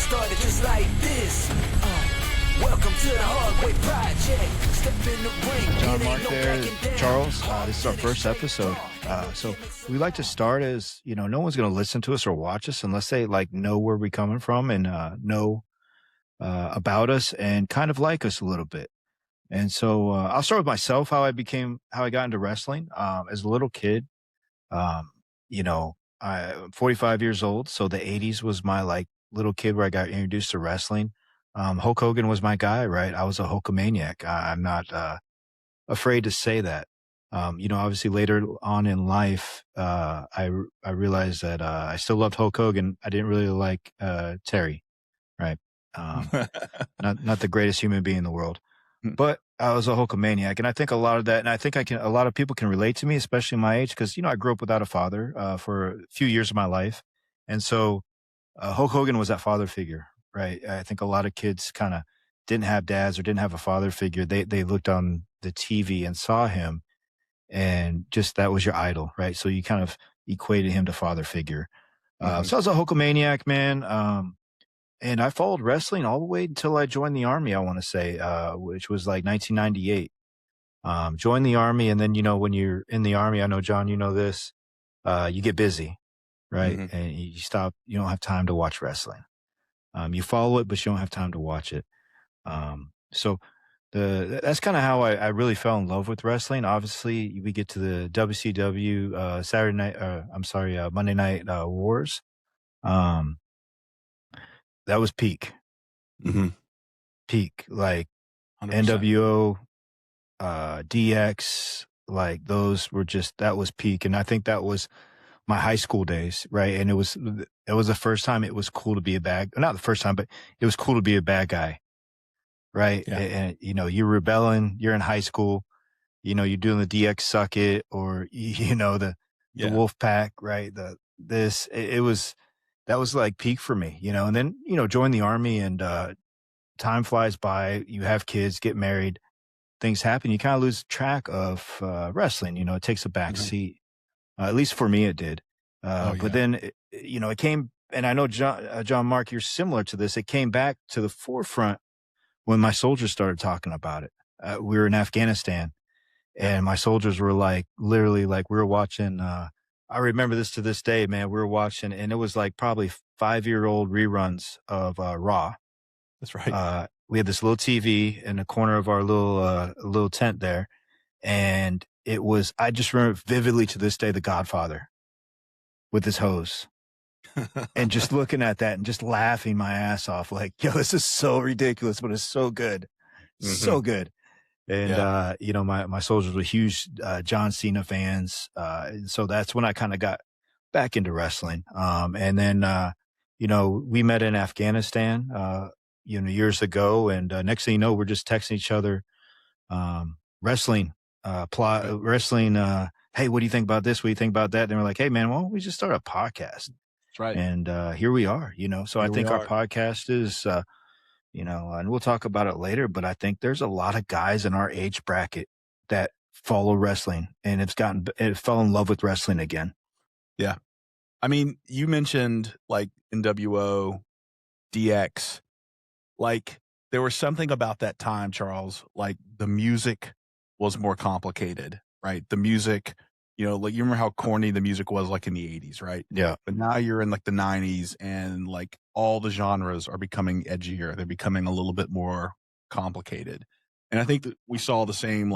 started just like this. Welcome to the Hardway Project. Step in the ring. John Mark there, Charles. This is our first episode. So we like to start as, no one's going to listen to us or watch us unless they know where we're coming from and know about us and kind of like us a little bit. And so I'll start with myself, how I got into wrestling. As a little kid, I'm 45 years old. So the 80s was my little kid where I got introduced to wrestling. Hulk Hogan was my guy, right? I was a Hulkamaniac. I'm not afraid to say that. Obviously later on in life, I realized that I still loved Hulk Hogan. I didn't really like Terry, right? Not the greatest human being in the world, but I was a Hulkamaniac, and I think a lot of that, and I think a lot of people can relate to me, especially my age, because I grew up without a father for a few years of my life, and so Hulk Hogan was that father figure. Right. I think a lot of kids kind of didn't have dads or didn't have a father figure. They looked on the TV and saw him and just that was your idol. Right. So you kind of equated him to father figure. So I was a Hulkamaniac, man. And I followed wrestling all the way until I joined the Army, I want to say, which was 1998. Joined the Army. And then, when you're in the Army, I know, John, you know this, you get busy. Right. And you don't have time to watch wrestling. You follow it, but you don't have time to watch it. So that's kind of how I really fell in love with wrestling. Obviously, we get to the WCW Monday Night Wars. That was peak. Peak, 100%. NWO, DX, those were that was peak. And I think that was my high school days, right? And it was the first time it was cool to be not the first time, but it was cool to be a bad guy, right? Yeah. And you're rebelling, you're in high school, you're doing the DX suck it or, the wolf pack, right? That was peak for me, and then, join the Army and, time flies by, you have kids, get married, things happen. You kind of lose track of, wrestling, it takes a back seat. At least for me, it did. But then, it came, and I know John Mark, you're similar to this. It came back to the forefront when my soldiers started talking about it. We were in Afghanistan, and my soldiers were literally we were watching. I remember this to this day, man. We were watching, and it was probably 5-year-old reruns of Raw. That's right. We had this little TV in the corner of our little tent there, and I just remember vividly to this day, The Godfather with his hose and just looking at that and just laughing my ass off. Yo, this is so ridiculous, but it's so good. So good. And, my soldiers were huge, John Cena fans. So that's when I kind of got back into wrestling. And then, we met in Afghanistan, years ago. And, next thing you know, we're just texting each other, wrestling. Wrestling, hey, what do you think about this? What do you think about that? And we're like, hey, man, why don't we just start a podcast? That's right. And here we are, So I think our podcast is, and we'll talk about it later, but I think there's a lot of guys in our age bracket that follow wrestling and it fell in love with wrestling again. Yeah. I mean, you mentioned NWO, DX, there was something about that time, Charles, the music was more complicated, right? The music, you remember how corny the music was in the 80s, right? Yeah. But now you're in the 90s and all the genres are becoming edgier. They're becoming a little bit more complicated. And I think that we saw the same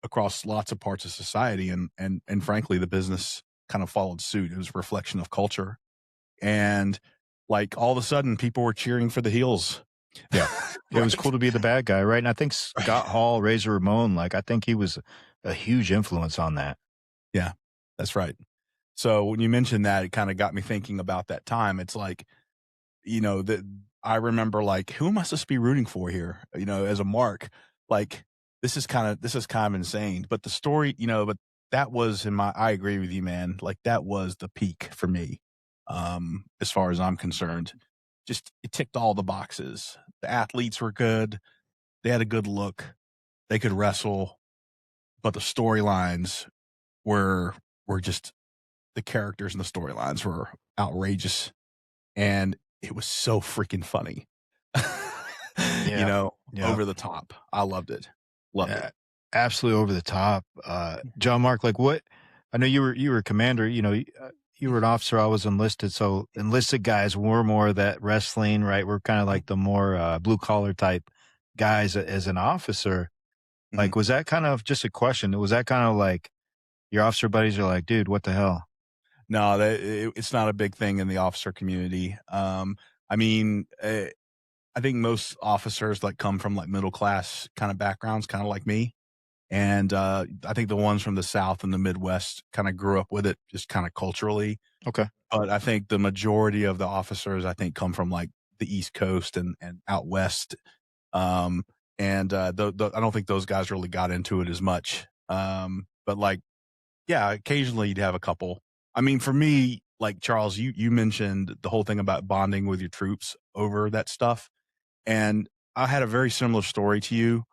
across lots of parts of society and frankly, the business kind of followed suit. It was a reflection of culture. And all of a sudden people were cheering for the heels. Yeah. It was cool to be the bad guy, right? And I think Scott Hall, Razor Ramon, I think he was a huge influence on that. Yeah, that's right. So when you mentioned that, it kind of got me thinking about that time. It's that I remember who am I supposed to be rooting for here? As a Mark, this is kind of insane. But the story, but that was I agree with you, man. That was the peak for me, as far as I'm concerned. Just it ticked all the boxes. The athletes were good. They had a good look. They could wrestle, but the storylines were just the characters and the storylines were outrageous. And it was so freaking funny. You Yeah. know, Yeah. over the top. I loved it. Loved it. Absolutely over the top. John Mark, like what? I know you were a commander. You were an officer. I was enlisted. So enlisted guys were more of that wrestling, right? We're kind of like the more blue collar type guys as an officer. Mhm. Like, was that kind of just a question? Was that kind of like your officer buddies are like, dude, what the hell? No, it's not a big thing in the officer community. I mean, I think most officers like come from like middle class kind of backgrounds, kind of like me. And I think the ones from the South and the Midwest kind of grew up with it just kind of culturally. Okay. But I think the majority of the officers, I think, come from like the East Coast and out West. Um, and I don't think those guys really got into it as much. But like, yeah, occasionally you'd have a couple. I mean, for me, like Charles, you mentioned the whole thing about bonding with your troops over that stuff. And I had a very similar story to you.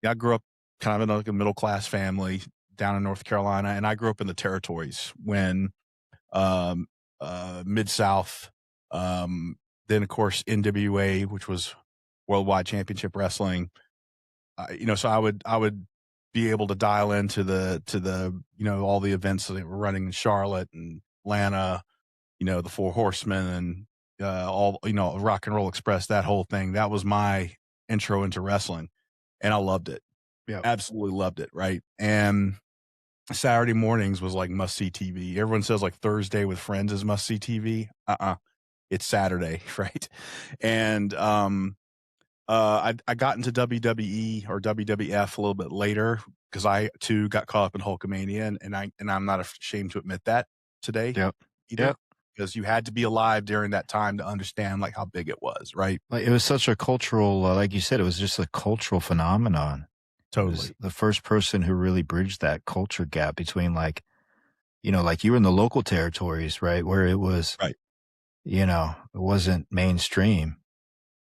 I grew up kind of in like a middle class family down in North Carolina, and I grew up in the territories when um, Mid South, um, then of course NWA, which was Worldwide Championship Wrestling. So I would be able to dial into the all the events that were running in Charlotte and Atlanta, the Four Horsemen and all Rock and Roll Express, that whole thing. That was my intro into wrestling, and I loved it. Yeah. Absolutely loved it, right? And Saturday mornings was like must see TV. Everyone says like Thursday with friends is must see TV. It's Saturday, right? And I got into WWE or WWF a little bit later because I too got caught up in Hulkamania, and I'm not ashamed to admit that today Yep. either, Yep. because you had to be alive during that time to understand like how big it was, right? Like it was such a cultural, like you said, it was just a cultural phenomenon. It was Totally. the first person who really bridged that culture gap between like you were in the local territories, right? Where it was, Right. it wasn't mainstream.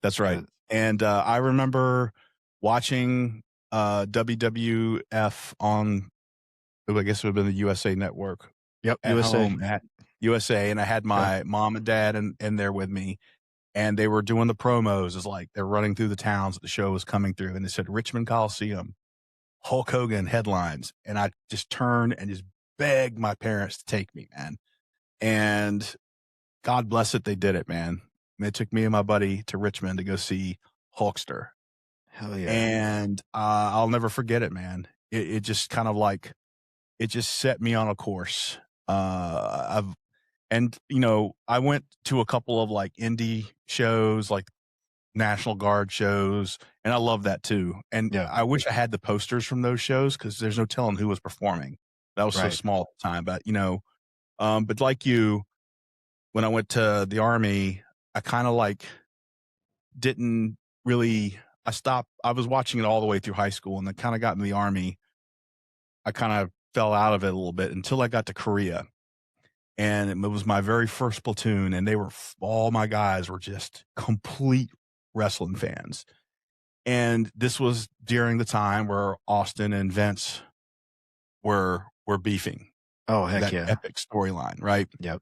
That's right. Uh, And I remember watching WWF on, I guess it would have been the USA Network yep. at USA. home at USA, and I had Yeah. my mom and dad in there with me, and they were doing the promos as like they're running through the towns that the show was coming through, and they said Richmond Coliseum, Hulk Hogan headlines, and I just turned and just begged my parents to take me, man. And God bless it, they did it, man. They took me and my buddy to Richmond to go see Hulkster. Hell yeah. And I'll never forget it, man. It just kind of like, it just set me on a course. I went to a couple of like indie shows, like National Guard shows, and I love that too. And Yeah. I wish I had the posters from those shows because there's no telling who was performing. That was so Right. small at the time. But like you, when I went to the Army, I kind of like didn't really, I stopped, I was watching it all the way through high school, and then kind of got in the Army. I kind of fell out of it a little bit until I got to Korea. And it was my very first platoon, and all my guys were just complete wrestling fans. And this was during the time where Austin and Vince were beefing, Oh, heck that yeah. epic storyline, right? Yep.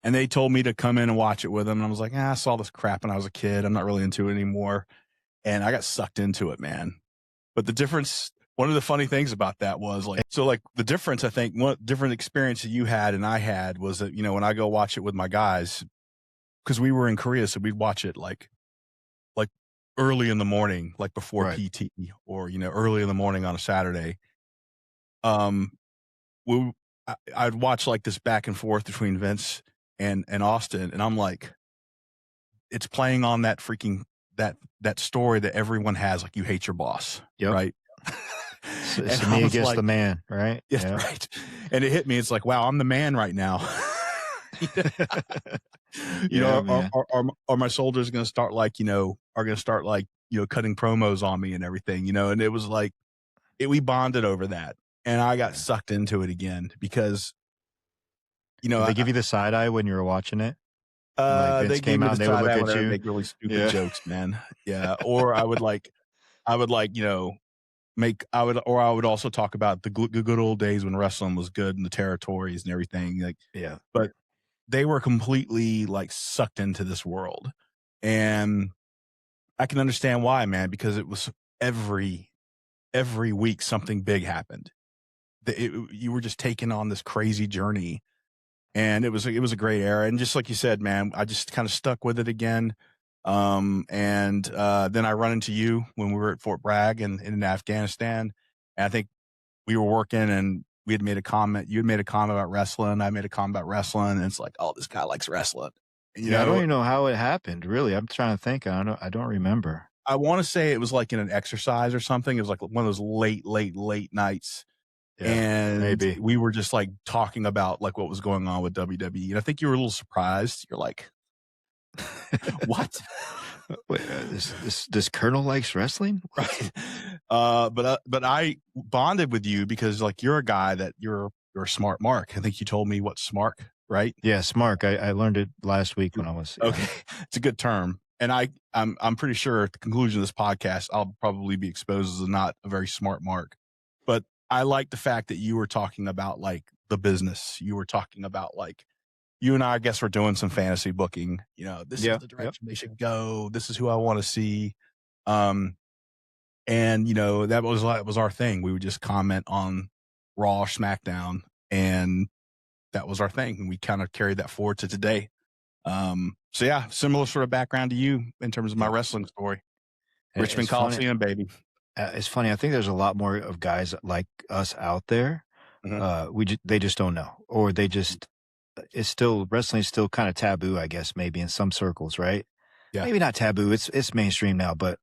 And they told me to come in and watch it with them. And I was like, I saw this crap when I was a kid. I'm not really into it anymore. And I got sucked into it, man. But the difference, one of the funny things about that was like the difference, I think, one different experience that you had and I had was that, when I go watch it with my guys, because we were in Korea, so we'd watch it like early in the morning, like before Right. PT, or, early in the morning on a Saturday. Um, I'd watch like this back and forth between Vince and Austin, and I'm like, it's playing on that freaking that story that everyone has, like, you hate your boss, Yep. right? So, And so I me was against like, the man, right? yes, Yeah. right. And it hit me. It's like, wow, I'm the man right now. Yeah, man. Are my soldiers going to start cutting promos on me and everything, and it was like, we bonded over that, and I got Yeah. sucked into it again because, Did they give you the side eye when you were watching it? they Vince gave came me out the and they would side look eye when at I would you. make really stupid Yeah. jokes, man. Yeah. Or I would also talk about the good old days when wrestling was good in the territories and everything. Like, Yeah. but they were completely like sucked into this world. And I can understand why, man, because it was every week something big happened. You were just taking on this crazy journey, and it was a great era. And just like you said, man, I just kind of stuck with it again. And then I run into you when we were at Fort Bragg and in Afghanistan. And I think we were working, and we had made a comment. You had made a comment about wrestling. I made a comment about wrestling, and it's like, oh, this guy likes wrestling. Yeah, I don't even know how it happened. Really, I'm trying to think. I don't remember. I want to say it was like in an exercise or something. It was like one of those late nights. Yeah, and maybe we were just like talking about like what was going on with WWE. And I think you were a little surprised. You're like, what? Wait, this Colonel likes wrestling? Right. But I bonded with you because like you're a guy that you're a smart mark. I think you told me what smart, right? Yeah, smart. I learned it last week when I was okay. It's a good term. And I'm pretty sure at the conclusion of this podcast, I'll probably be exposed as not a very smart mark. But I like the fact that you were talking about like the business. You were talking about like you and I guess we're doing some fantasy booking. You know, this is the direction they should go. This is who I want to see. And you know, that was our thing. We would just comment on Raw, SmackDown, and that was our thing. And we kind of carried that forward to today. So yeah, similar sort of background to you in terms of my wrestling story. Richmond Coliseum, baby. It's funny. I think there's a lot more of guys like us out there. Mm-hmm. They just don't know, or they just wrestling is still kind of taboo, I guess, maybe in some circles, right? Yeah. Maybe not taboo. It's mainstream now, but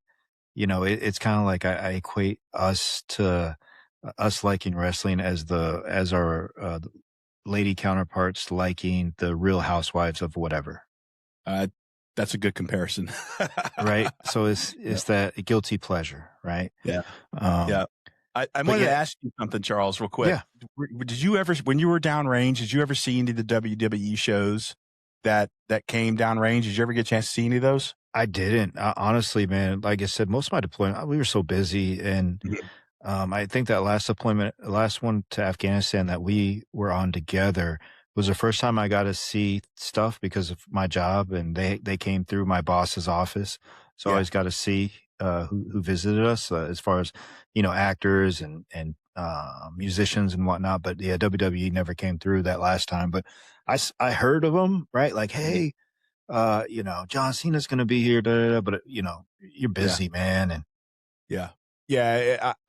you know, it's kind of like I equate us to us liking wrestling as our lady counterparts liking the Real Housewives of whatever. That's a good comparison. Right. So it's that guilty pleasure, right? Yeah. Yeah. I wanted to ask you something, Charles, real quick. Yeah. Did you ever, when you were downrange, did you ever see any of the WWE shows that came downrange? Did you ever get a chance to see any of those? I didn't. Honestly, man, like I said, most of my deployment, we were so busy. And I think that last one to Afghanistan that we were on together was the first time I got to see stuff because of my job. And they came through my boss's office. So I always got to see who visited us as far as, you know, actors and musicians and whatnot. But yeah, WWE never came through that last time. But I heard of them, right? Like, hey, you know, John Cena's going to be here, but you know, you're busy, man. And yeah,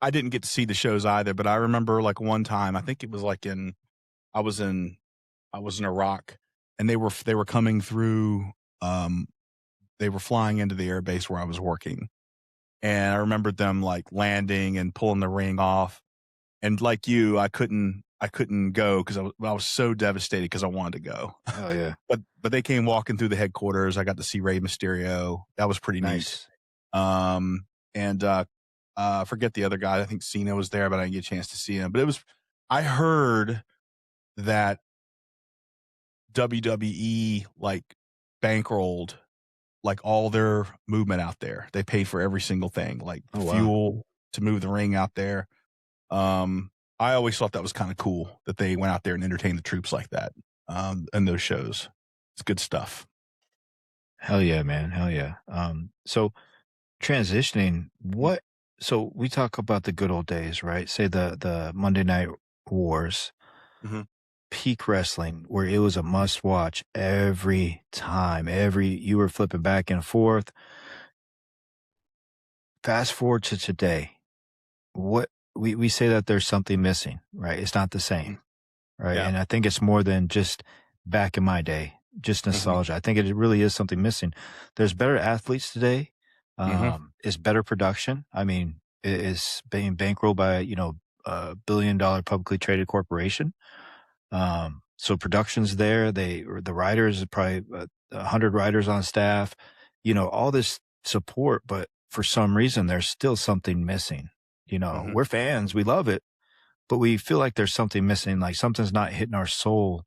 I didn't get to see the shows either, but I remember like one time, I think it was like I was in Iraq, and they were coming through, they were flying into the airbase where I was working. And I remembered them like landing and pulling the ring off. And like you, I couldn't go because I was so devastated because I wanted to go. Oh yeah. But they came walking through the headquarters. I got to see Rey Mysterio. That was pretty nice. And forget the other guy. I think Cena was there, but I didn't get a chance to see him. But I heard that WWE like bankrolled like all their movement out there. They paid for every single thing, like fuel to move the ring out there. I always thought that was kind of cool that they went out there and entertained the troops like that. In those shows, it's good stuff. Hell yeah, man. Hell yeah. So transitioning, so we talk about the good old days, right? Say the Monday Night Wars, peak wrestling, where it was a must watch every time. You were flipping back and forth. Fast forward to today. What we say that there's something missing, right? It's not the same, right? Yeah. And I think it's more than just back in my day, just nostalgia. I think it really is something missing. There's better athletes today. It's better production. I mean, it is being bankrolled by, you know, $1 billion publicly traded corporation. So production's there. The writers, probably 100 writers on staff, you know, all this support, but for some reason there's still something missing. You know, we're fans, we love it, but we feel like there's something missing, like something's not hitting our soul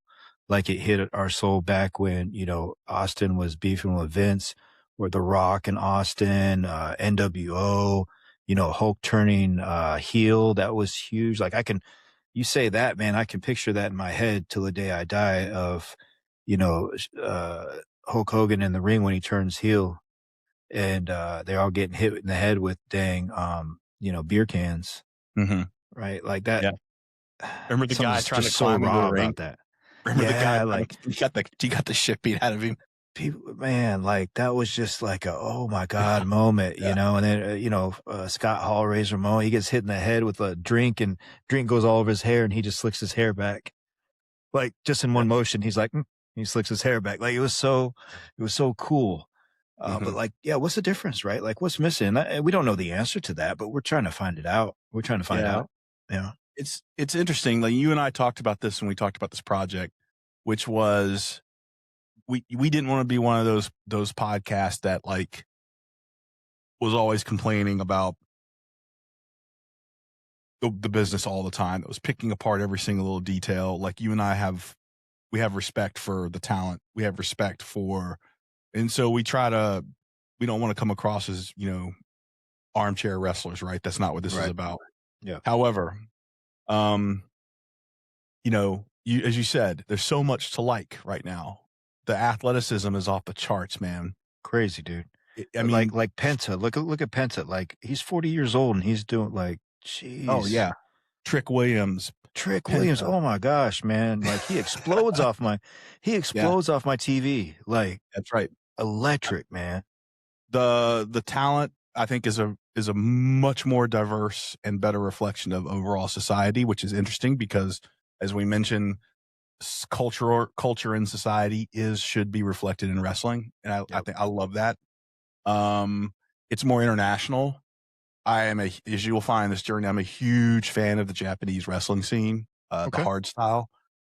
like it hit our soul back when, you know, Austin was beefing with Vince, or The Rock and Austin, NWO, you know, Hulk turning heel. That was huge. Like you say that, man, I can picture that in my head till the day I die of, you know, Hulk Hogan in the ring when he turns heel and they're all getting hit in the head with dang, beer cans, Mm-hmm. right? Like that. Yeah. Remember the guy Something's trying to just so climb into raw the ring? about that. Remember the guy Yeah, trying like to, he got the shit beat out of him. people, man, like that was just like a oh my god Yeah. moment, Yeah. And then Scott Hall, Razor Ramon, he gets hit in the head with a drink, and drink goes all over his hair, and he just slicks his hair back, like just in Yeah. one motion. He's like, he slicks his hair back, like it was so cool. But like, yeah, what's the difference, right? Like, what's missing? We don't know the answer to that, but we're trying to find it out. We're trying to find Yeah. out. Yeah. It's interesting. Like you and I talked about this when we talked about this project, which was we didn't want to be one of those podcasts that like was always complaining about the business all the time. That was picking apart every single little detail. Like you and I we have respect for the talent. We have respect for, and so we don't want to come across as, armchair wrestlers, right? That's not what this is Right. about. Yeah. However, as you said, there's so much to like right now. The athleticism is off the charts, man. Crazy, dude. I mean, like Penta. Look at Penta. Like he's 40 years old and he's doing like, jeez. oh yeah, Trick Williams, Williams. Penta. Oh my gosh, man. Like he explodes off my TV. Like That's right. electric, man. The talent, I think, is a much more diverse and better reflection of overall society, which is interesting because, as we mentioned, culture in society should be reflected in wrestling, and I think I love that. It's more international. As you will find this journey, I'm a huge fan of the Japanese wrestling scene, the hard style,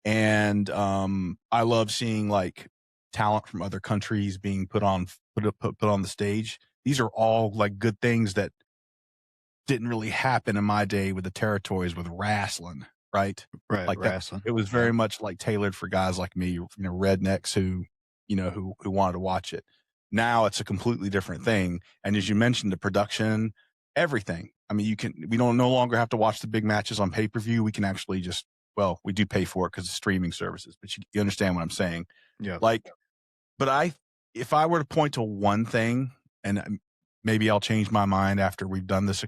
and I love seeing like talent from other countries being put on the stage. These are all like good things that didn't really happen in my day with the territories with wrestling, right? Right. Like that, Wrestling. it was very much like tailored for guys like me, rednecks who wanted to watch it. Now it's a completely different thing. And as you mentioned, the production, everything. I mean, we don't no longer have to watch the big matches on pay-per-view. We can actually we do pay for it because of streaming services, but you understand what I'm saying. Yeah. Like, but if I were to point to one thing, and maybe I'll change my mind after we've done this,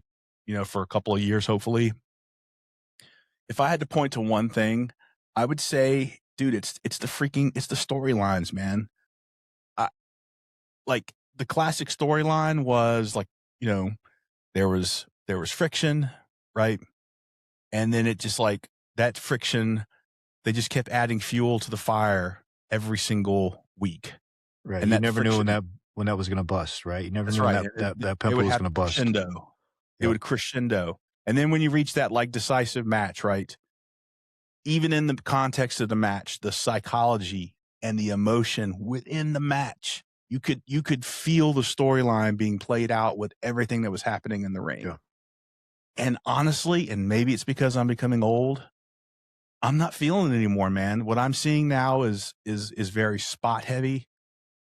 for a couple of years, hopefully. If I had to point to one thing, I would say, dude, it's the storylines, man. Like the classic storyline was like, there was friction, right? And then it just like that friction, they just kept adding fuel to the fire every single week. Right. And you that never knew friction, when that was going to bust, right? You never that's knew right. when that It pimple would was have going to bust. crescendo. It would crescendo. And then when you reach that like decisive match, right? Even in the context of the match, the psychology and the emotion within the match, you could feel the storyline being played out with everything that was happening in the ring. Yeah. And honestly, and maybe it's because I'm becoming old, I'm not feeling it anymore, man. What I'm seeing now is very spot heavy.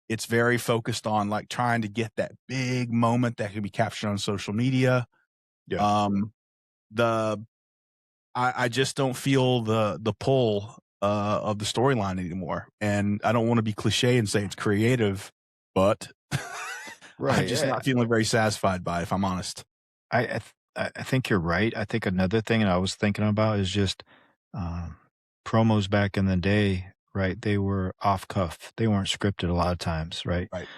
It's very focused on like trying to get that big moment that can be captured on social media. Yeah. I just don't feel the pull of the storyline anymore. And I don't want to be cliche and say it's creative, but Right. I'm just not feeling very satisfied by it, if I'm honest. I think you're right. I think another thing that I was thinking about is just promos back in the day, right? They were off cuff. They weren't scripted a lot of times, right? Right.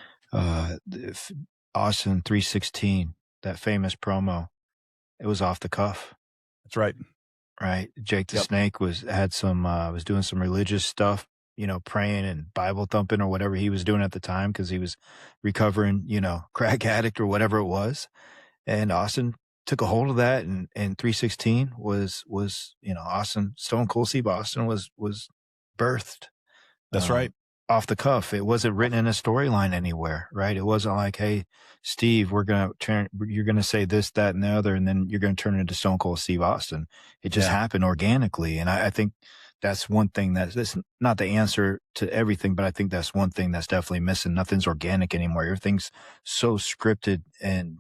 Austin 316, that famous promo, it was off the cuff. That's right. Right. Jake the Snake was doing some religious stuff, praying and Bible thumping or whatever he was doing at the time because he was recovering, crack addict or whatever it was. And Austin took a hold of that, and 316 was Austin, Stone Cold Steve Austin was birthed. That's right. Off the cuff. It wasn't written in a storyline anywhere, right? It wasn't like, hey, Steve, you're going to say this, that, and the other, and then you're going to turn it into Stone Cold Steve Austin. It just happened organically. And I think that's one thing that's not the answer to everything, but I think that's one thing that's definitely missing. Nothing's organic anymore. Everything's so scripted and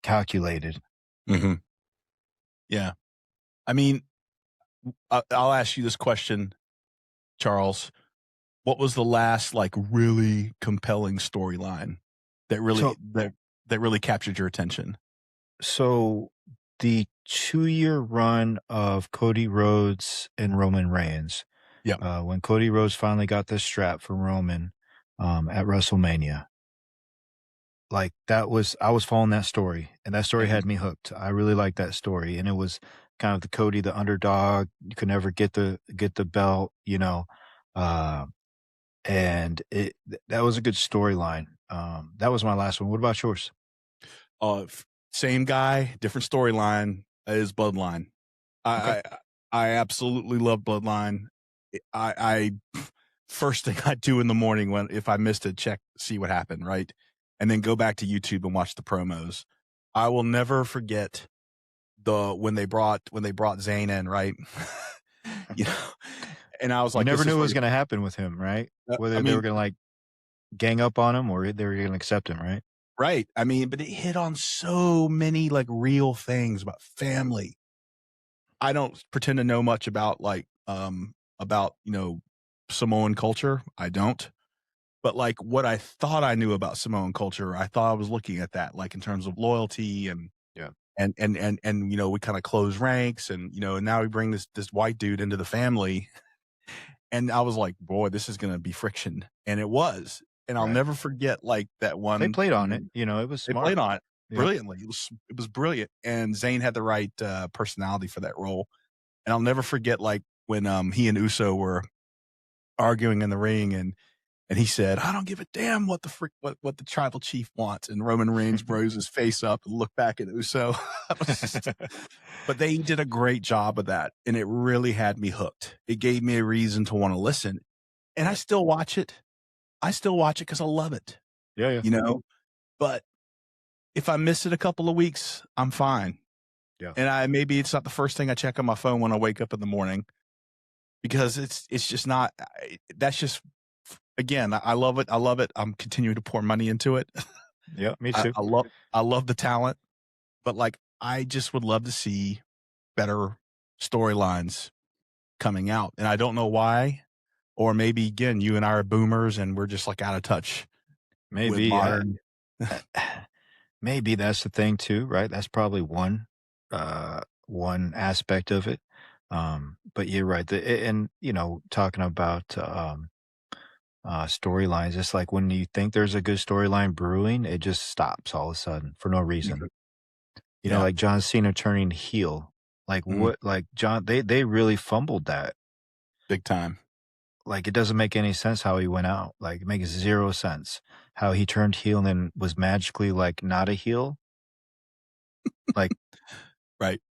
calculated. Mm-hmm. Yeah. I mean, I'll ask you this question, Charles. what was the last like really compelling storyline that really So that really captured your attention? so the 2-year run of Cody Rhodes and Roman Reigns, Yeah. when Cody Rhodes finally got the strap from Roman at WrestleMania, like I was following that story, and that story Mhm. had me hooked. I really liked that story, and it was kind of the Cody, the underdog. You could never get the belt, uh, and that was a good storyline. That was my last one. What about yours? Same guy, different storyline is Bloodline. Okay. I I absolutely love Bloodline. I first thing I do in the morning when if I missed it, check see what happened, right? And then go back to YouTube and watch the promos. I will never forget when they brought Zayn in, right? you know, and I was You like, never this knew is what where was gonna happen with him, right? I Whether they were mean, gonna, like, gang up on him or they were gonna accept him, right? right. I mean, but it hit on so many like real things about family. I don't pretend to know much about about, Samoan culture. I don't. But like what I thought I knew about Samoan culture, I thought I was looking at that like in terms of loyalty and Yeah. we kind of close ranks and now we bring this white dude into the family and I was like, boy, this is going to be friction. And it was. And I'll Right. never forget like that They one, played on it, it was they played smart. on it Yep. brilliantly. It was brilliant. And Zayn had the right personality for that role. And I'll never forget like when he and Uso were arguing in the ring and he said, "I don't give a damn what the what the tribal chief wants." And Roman Reigns rose his face up and looked back at Uso. But they did a great job of that, and it really had me hooked. It gave me a reason to want to listen, and I Right. still watch it. I still watch it because I love it, Yeah, yeah. you know. But if I miss it a couple of weeks, I'm fine. Yeah. And maybe it's not the first thing I check on my phone when I wake up in the morning because it's just not. That's just again. I love it. I love it. I'm continuing to pour money into it. Yeah, me too. I love the talent, but like I just would love to see better storylines coming out, and I don't know why. Or maybe again, you and I are boomers, and we're just like out of touch with Maybe, modern. maybe that's the thing too, right? That's probably one aspect of it. But you're right. And talking about storylines, it's like when you think there's a good storyline brewing, it just stops all of a sudden for no reason. Yeah, Like John Cena turning heel. Like mhm, what? Like John, they really fumbled that. big time. Like it doesn't make any sense how he went out. Like it makes 0 sense how he turned heel and then was magically like not a heel. Like, Right.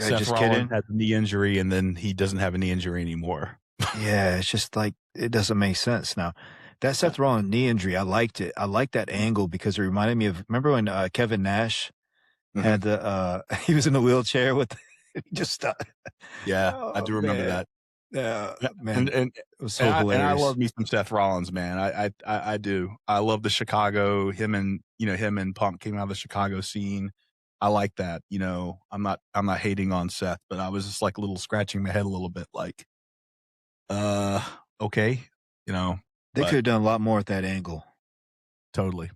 Seth just Rollins kidding. had a knee injury, and then he doesn't have a knee injury anymore. Yeah, it's just like it doesn't make sense now. That Yeah. Seth Rollins knee injury, I liked it. I liked that angle because it reminded me of remember when Kevin Nash Mhm. had the he was in the wheelchair with he just stopped. Yeah, I Oh do remember man. that. Yeah, Yeah, man, and and it was so and I hilarious. love me some Seth Rollins, man. I do. I love the Chicago. Him and Punk came out of the Chicago scene. I like that. I'm not hating on Seth, but I was just like a little scratching my head a little bit, like, uh, okay, you know, They could but have done a lot more at that angle. totally,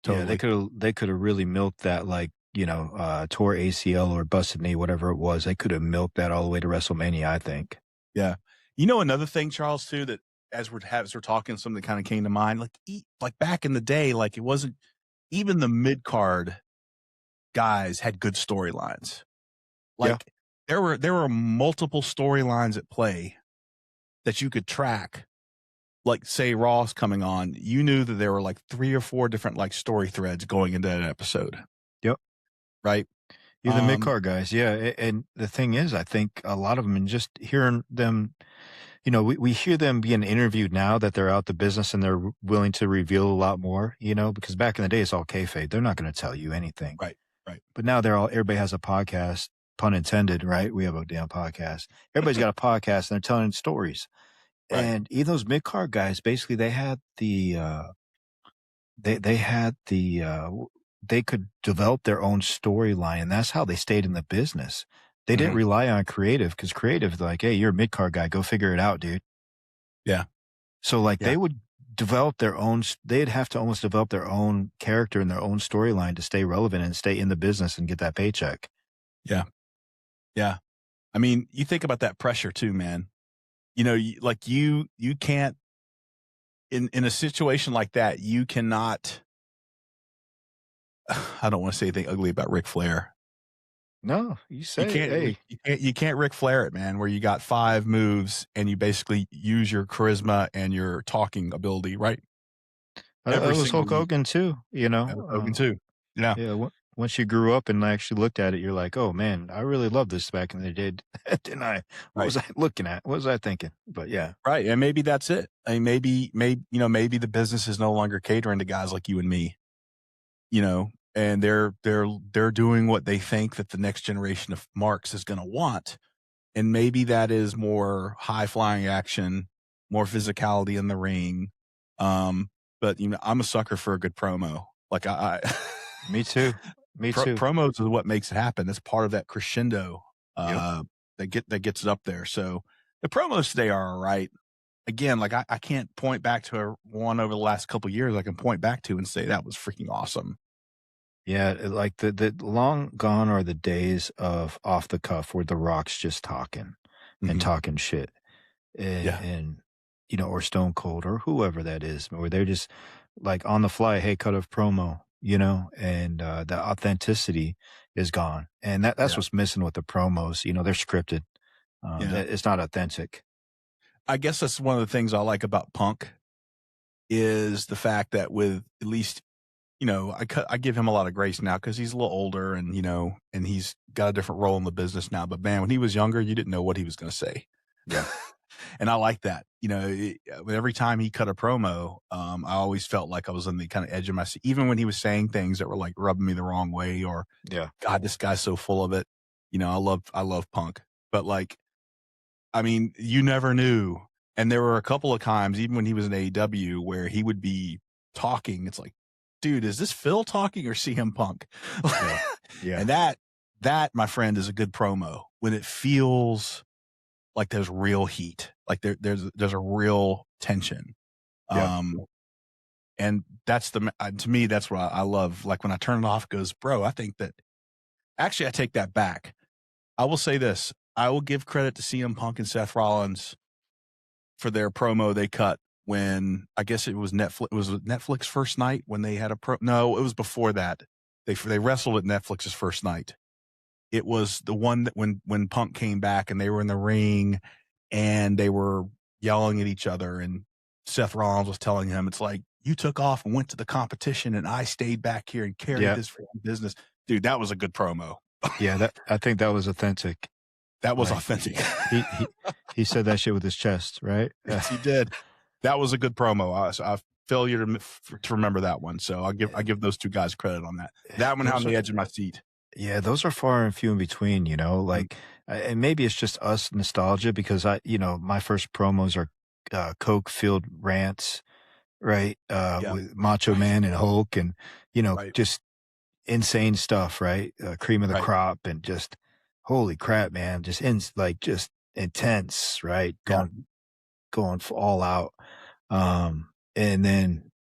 Yeah, totally, they could have really milked that like, tore ACL or busted knee, whatever it was. They could have milked that all the way to WrestleMania, I think. yeah. Another thing, Charles, too, that as we're talking, something that kind of came to mind, like like back in the day, like it wasn't even the mid card guys had good storylines. Yeah. Like there were multiple storylines at play that you could track. Like say Raw's coming on, you knew that there were like 3 or 4 different like story threads going into that episode, Yep. right? Even the Um, mid-card guys, yeah, and the thing is, I think a lot of them and just hearing them, we hear them being interviewed now that they're out the business and they're willing to reveal a lot more, because back in the day, it's all kayfabe. They're not gonna tell you anything. right, right, But now everybody has a podcast, pun intended, right? We have a damn podcast. Everybody's got a podcast and they're telling stories. right. And even those mid-card guys, basically they had they could develop their own storyline, and that's how they stayed in the business. They didn't Mhm. rely on creative because creative, like, hey, you're a mid card guy, go figure it out, dude. Yeah. So like Yeah. they would develop their own, they'd have to almost develop their own character and their own storyline to stay relevant and stay in the business and get that paycheck. Yeah. Yeah. I mean, you think about that pressure too, man. You know, you can't, in a situation like that, you cannot, I don't want to say anything ugly about Ric Flair. No, you say, hey, You can't Ric Flair it, man, where you got 5 moves and you basically use your charisma and your talking ability, right? it was Hulk Hogan too, you And know? Hogan too. Yeah. Yeah, once you grew up and actually looked at it, you're like, "Oh man, I really loved this back in the day, didn't I? What Right. was I looking at? What was I thinking?" But yeah, Right. And maybe that's it. I mean, maybe, maybe the business is no longer catering to guys like you and me, you know, and they're doing what they think that the next generation of marks is going to want. And maybe that is more high flying action, more physicality in the ring. But I'm a sucker for a good promo. Like me too, me too. promos is what makes it happen. It's part of that crescendo, Yep. that gets it up there. So the promos today are all right. Again, like I can't point back to one over the last couple of years I can point back to and say that was freaking awesome. Yeah, like the long gone are the days of off the cuff where the Rock's just talking and Mhm. talking shit, Yeah. and you know, or Stone Cold or whoever that is, where they're just like on the fly, hey, cut a promo, you know, and the authenticity is gone, and that's Yeah. what's missing with the promos. You know, they're scripted. Yeah. It's not authentic. I guess that's one of the things I like about Punk is the fact that with at least, I give him a lot of grace now because he's a little older and, and he's got a different role in the business now. But man, when he was younger, you didn't know what he was going to say. Yeah. And I like that. Every time he cut a promo, I always felt like I was on the kind of edge of my seat, even when he was saying things that were like rubbing me the wrong way or, Yeah. God, this guy's so full of it. I love Punk. But like, I mean, you never knew. And there were a couple of times, even when he was in AEW, where he would be talking. It's like, dude, is this Phil talking or CM Punk? Yeah. Yeah. And that, my friend, is a good promo when it feels like there's real heat, like there's a real tension. Yeah. And that's to me, that's what I love. Like when I turn it off, it goes, bro, I think that actually I take that back. I will say this. I will give credit to CM Punk and Seth Rollins for their promo they cut when I guess it was Netflix. It was Netflix first night when they had no, it was before that. They wrestled at Netflix's first night. It was the one that when Punk came back and they were in the ring and they were yelling at each other and Seth Rollins was telling him, it's like, you took off and went to the competition and I stayed back here and carried this freaking business. Dude, that was a good promo. Yeah. I think that was authentic. That was Like, authentic. He said that shit with his chest, right? Yes, he did. That was a good promo. I failure to remember that one. So I give those two guys credit on that. That one on the edge of my seat. Yeah, those are far and few in between, you know, like, and maybe it's just us nostalgia because my first promos are Coke filled rants, right? With Macho Man and Hulk and, just insane stuff, right? Cream of the crop and just, holy crap, man. Just just intense, right? Going all out. And then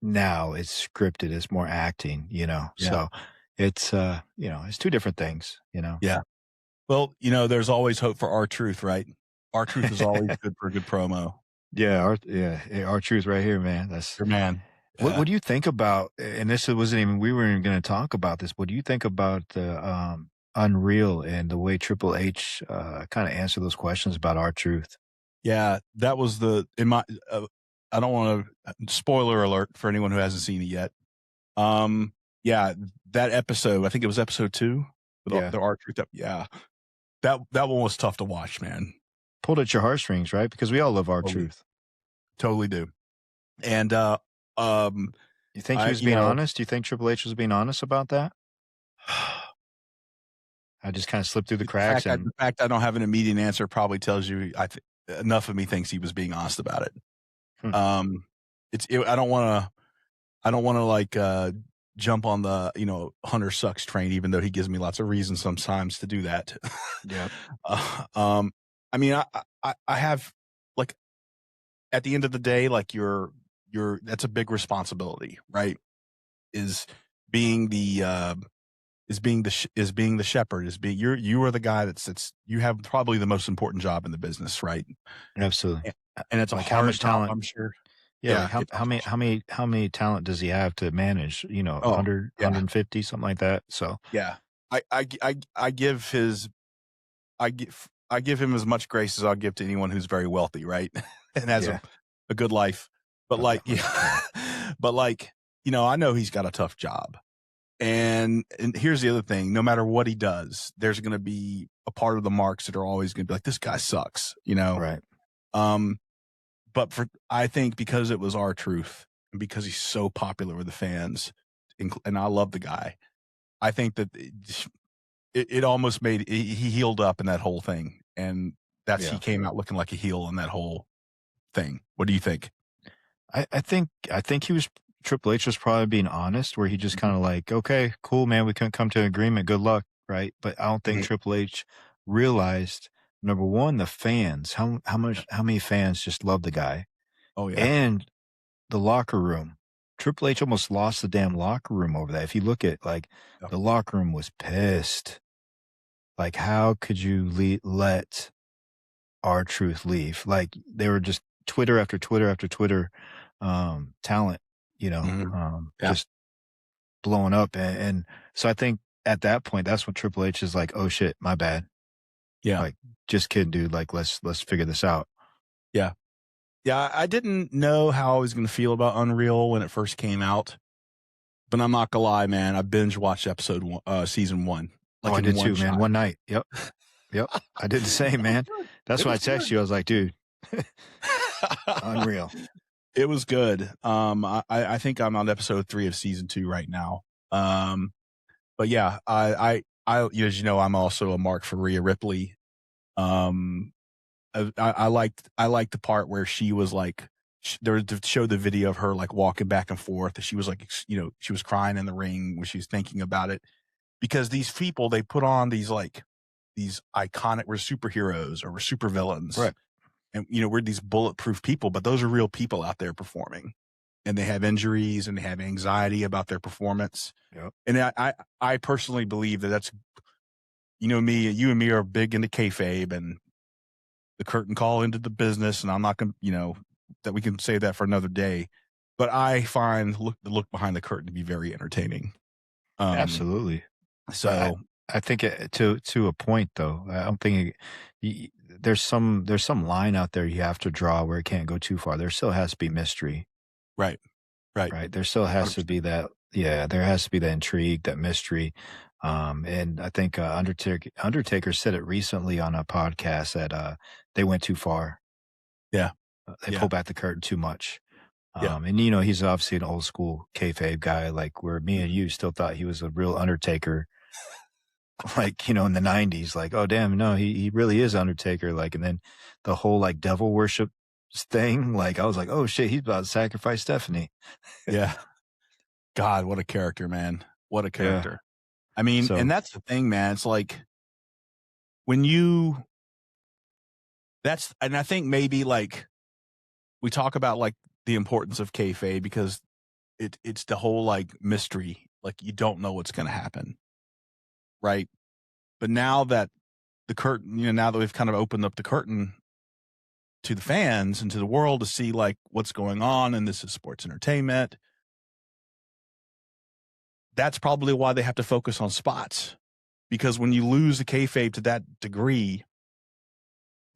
now it's scripted, it's more acting, so it's, it's two different things, Yeah. Well, there's always hope for R-Truth, right? R-Truth is always good for a good promo. Yeah. R-Truth right here, man. That's your man. What do you think about, and this wasn't even, we weren't even going to talk about this. What do you think about the, Unreal and the way Triple H, kind of answered those questions about R-Truth? Yeah. That was I don't want to spoiler alert for anyone who hasn't seen it yet. Yeah, that episode, I think it was episode 2 with the R-Truth. That one was tough to watch, man. Pulled at your heartstrings, right? Because we all love R-Truth. Totally do. And you think he was being honest? Do you think Triple H was being honest about that? I just kind of slipped through the cracks. The fact I don't have an immediate answer probably tells you enough of me thinks he was being honest about it. I don't want to like jump on the Hunter sucks train, even though he gives me lots of reasons sometimes to do that. Yeah. I mean, I have like at the end of the day, like that's a big responsibility, right? Is being the shepherd, you are the guy you have probably the most important job in the business, right? Absolutely. And it's a Like how hard much job, talent? I'm sure. Yeah, like Yeah, it's a how many talent does he have to manage? You know, oh 100, yeah, 150, something like that. So yeah. I give I give him as much grace as I'll give to anyone who's very wealthy, right? And has yeah, a good life. But oh, like, definitely. yeah, but like, I know he's got a tough job. And here's the other thing, no matter what he does, there's going to be a part of the marks that are always going to be like, this guy sucks, Right. Um, but I think because it was our truth and because he's so popular with the fans and I love the guy, I think that it almost made he healed up in that whole thing. And he Yeah. came out looking like a heel in that whole thing. What do you think? I think he was Triple H was probably being honest, where he just kind of like, okay, cool, man, we couldn't come to an agreement. Good luck, right? But I don't think Mhm. Triple H realized number one, the fans, how many fans just love the guy, Oh yeah. and the locker room. Triple H almost lost the damn locker room over that. If you look at like Yeah. the locker room was pissed. Like, how could you let R-Truth leave? Like, they were just Twitter after Twitter after Twitter, talent, Mhm. Yeah. just blowing up. And so I think at that point, that's when Triple H is like, oh shit, my bad. Yeah. Like, just kidding, dude. Like, let's figure this out. Yeah. Yeah. I didn't know how I was going to feel about Unreal when it first came out, but I'm not gonna lie, man. I binge watched season 1, Oh, like I in did one too, man. shot. One night. Yep. Yep. I did the same, man. That's It why I was texted good. you. I was like, dude, unreal. It was good. I think I'm on episode 3 of season 2 right now. But yeah, as you know, I'm also a mark for Rhea Ripley. Um, I liked the part where she was like, there to show the video of her like walking back and forth. She was like, she was crying in the ring when she was thinking about it, because these people, they put on these iconic, we're superheroes or we're supervillains, Right. and we're these bulletproof people, but those are real people out there performing, and they have injuries and they have anxiety about their performance. Yep. And I personally believe that's, you and me are big into kayfabe and the curtain call into the business, and I'm not going to, that we can say that for another day, but I find the look behind the curtain to be very entertaining. Absolutely. So I think to a point though. I don't think there's some line out there you have to draw where it can't go too far. There still has to be mystery, right. right? There still has to be that. Yeah, there has to be that intrigue, that mystery. And I think Undertaker said it recently on a podcast that they went too far. Yeah. They Yeah. pulled back the curtain too much. Yeah. And he's obviously an old school kayfabe guy, like where me and you still thought he was a real Undertaker. Like, in the 90s, like, oh damn, no, he really is Undertaker. Like, and then the whole like devil worship thing, like I was like, oh shit, he's about to sacrifice Stephanie. Yeah. God, what a character, man. What a character. Yeah. I mean, So, and that's the thing, man. It's like and I think maybe like we talk about like the importance of kayfabe because it's the whole like mystery, like you don't know what's going to happen. Right. But now that the curtain, now that we've kind of opened up the curtain to the fans and to the world to see like what's going on, and this is sports entertainment, that's probably why they have to focus on spots, because when you lose the kayfabe to that degree,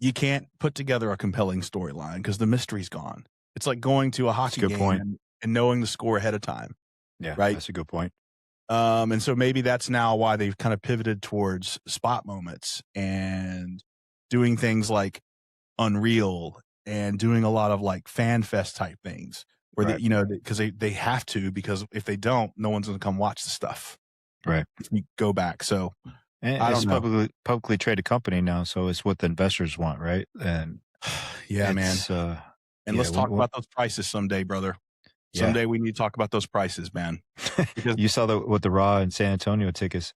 you can't put together a compelling storyline because the mystery's gone. It's like going to a hockey game and knowing the score ahead of time. yeah, right. That's a good point. And so maybe that's now why they've kind of pivoted towards spot moments and doing things like Unreal and doing a lot of like fan fest type things where Right. because they have to, because if they don't, no one's going to come watch the stuff. Right. If we go back. So And I it's don't know. publicly traded company now, so it's what the investors want, right? And yeah, man. And let's talk about those prices someday, brother. Someday we need to talk about those prices, man. You saw what the Raw in San Antonio tickets.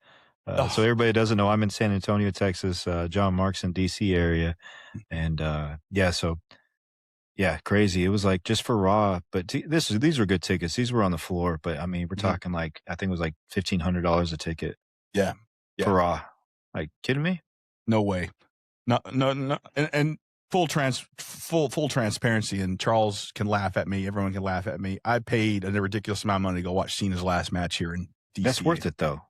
So everybody doesn't know, I'm in San Antonio, Texas. John Mark's in DC area. And so Yeah, crazy. It was like just for Raw, but these were good tickets. These were on the floor, but I mean, we're Mhm. talking like I think it was like $1,500 a ticket Yeah. for Yeah. Raw. Like kidding me? No way. No, no, no. And full transparency. And Charles can laugh at me. Everyone can laugh at me. I paid a ridiculous amount of money to go watch Cena's last match here in That's DC. worth it though.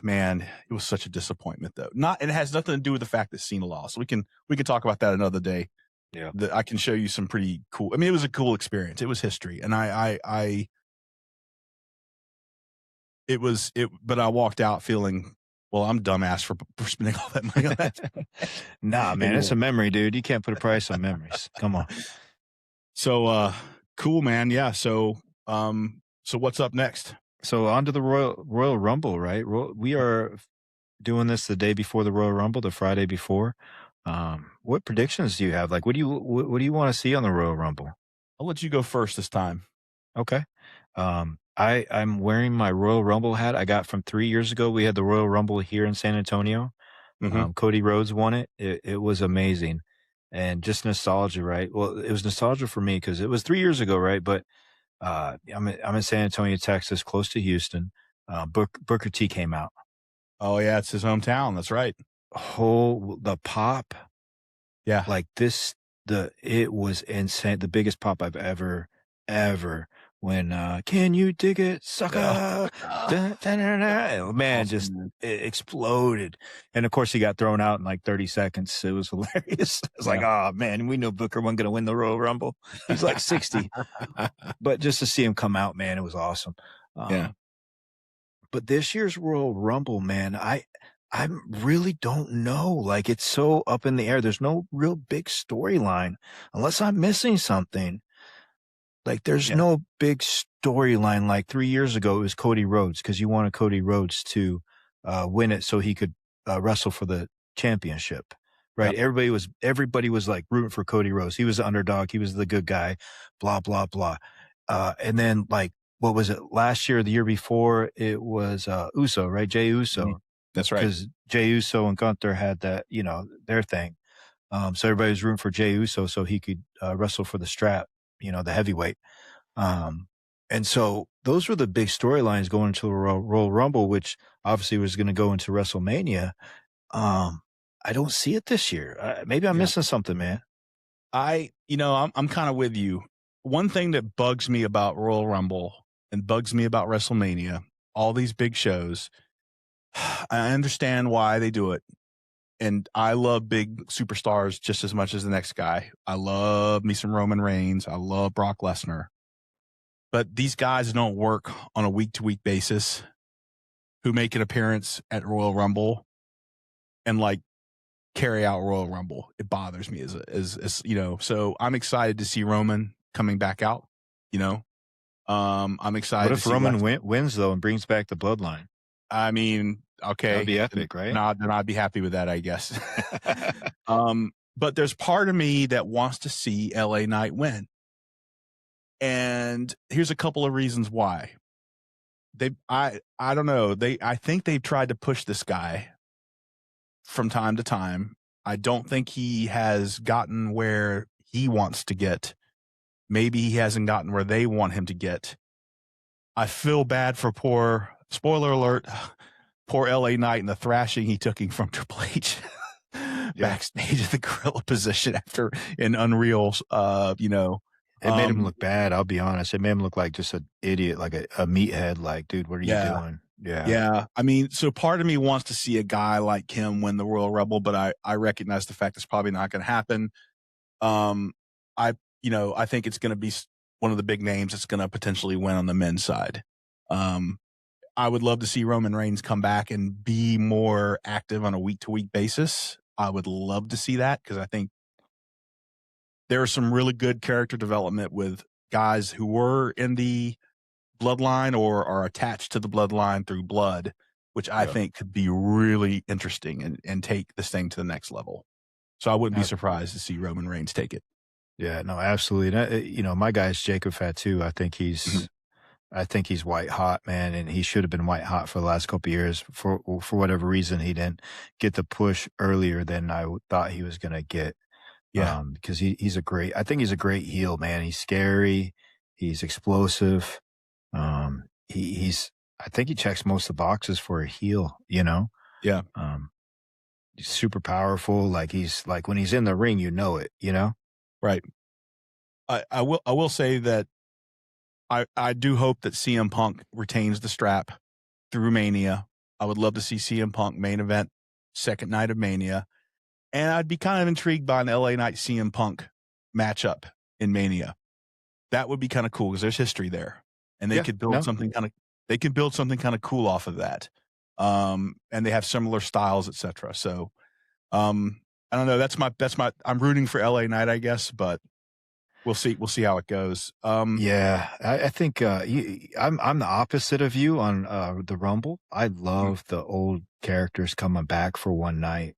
Man, it was such a disappointment though. And it has nothing to do with the fact that Cena lost. We can talk about that another day. Yeah. I can show you some pretty cool. I mean, it was a cool experience. It was history, and but I walked out feeling, well, I'm dumbass for spending all that money on that. Nah, man, it's a memory, dude. You can't put a price on memories. Come on. So, cool, man. Yeah. So what's up next? So on to the Royal Rumble, right? We are doing this the day before the Royal Rumble, the Friday before. What predictions do you have? Like, what do you want to see on the Royal Rumble? I'll let you go first this time. Okay. I'm wearing my Royal Rumble hat I got from 3 years ago. We had the Royal Rumble here in San Antonio. Mhm. Cody Rhodes won it. It was amazing, and just nostalgia, right? Well, it was nostalgia for me because it was 3 years ago, right? But I'm in San Antonio, Texas, close to Houston. Booker T came out. Oh yeah, it's his hometown. That's right. The pop, Yeah. like it was insane. The biggest pop I've ever when can you dig it, sucker? Dun, dun, dun, dun. Man, Awesome, just man. it exploded. And of course he got thrown out in like 30 seconds. It was hilarious. It's like, oh man, we knew Booker wasn't gonna win the Royal Rumble. He's like 60. But just to see him come out, man, it was awesome. Yeah. But this year's Royal Rumble, man, I really don't know. Like, it's so up in the air. There's no real big storyline unless I'm missing something. Like, there's Yeah. no big storyline. Like 3 years ago, it was Cody Rhodes because you wanted Cody Rhodes to win it so he could wrestle for the championship, right? Yep. Everybody was like rooting for Cody Rhodes. He was the underdog. He was the good guy, blah, blah, blah. And then like, what was it last year or the year before? It was Uso, right? Jey Uso. Mhm. That's right. Because Jey Uso and Gunther had that, their thing. So everybody was rooting for Jey Uso so he could wrestle for the strap, the heavyweight. And so those were the big storylines going into the Royal Rumble, which obviously was going to go into WrestleMania. I don't see it this year. Maybe I'm missing something, man. I'm kind of with you. One thing that bugs me about Royal Rumble and bugs me about WrestleMania, all these big shows, I understand why they do it. And I love big superstars just as much as the next guy. I love me some Roman Reigns. I love Brock Lesnar. But these guys don't work on a week-to-week basis who make an appearance at Royal Rumble and like carry out Royal Rumble. It bothers me as so I'm excited to see Roman coming back out, I'm excited. What if Roman wins though and brings back the bloodline? I mean, okay. That'd be epic, right? Then I'd be happy with that, I guess. But there's part of me that wants to see LA Knight win. And here's a couple of reasons why. I don't know. I think they've tried to push this guy from time to time. I don't think he has gotten where he wants to get. Maybe he hasn't gotten where they want him to get. I feel bad for spoiler alert, poor LA Knight and the thrashing he took from Triple H backstage at the gorilla position after an Unreal, It made him look bad. I'll be honest. It made him look like just an idiot, like a meathead. Like, dude, what are you doing? Yeah. Yeah. I mean, so part of me wants to see a guy like him win the Royal Rumble, but I recognize the fact it's probably not going to happen. I think it's going to be one of the big names that's going to potentially win on the men's side. I would love to see Roman Reigns come back and be more active on a week-to-week basis. I would love to see that because I think there is some really good character development with guys who were in the bloodline or are attached to the bloodline through blood, which I think could be really interesting and take this thing to the next level. So I wouldn't be surprised to see Roman Reigns take it. Yeah, no, absolutely. And, my guy's Jacob Fatu. I think he's white hot, man, and he should have been white hot for the last couple of years. For whatever reason, he didn't get the push earlier than I thought he was going to get. Yeah. Because I think he's a great heel, man. He's scary. He's explosive. I think he checks most of the boxes for a heel, you know? Yeah. Um, he's super powerful. Like when he's in the ring, you know it, you know? Right. I will say that I do hope that CM Punk retains the strap through Mania. I would love to see CM Punk main event second night of Mania. And I'd be kind of intrigued by an LA Knight CM Punk matchup in Mania. That would be kind of cool because there's history there. And they could build something kind of cool off of that. And they have similar styles, etc. So I don't know. That's my I'm rooting for LA Knight, I guess, but we'll see how it goes. Yeah, I think I'm the opposite of you on the Rumble. I love the old characters coming back for one night.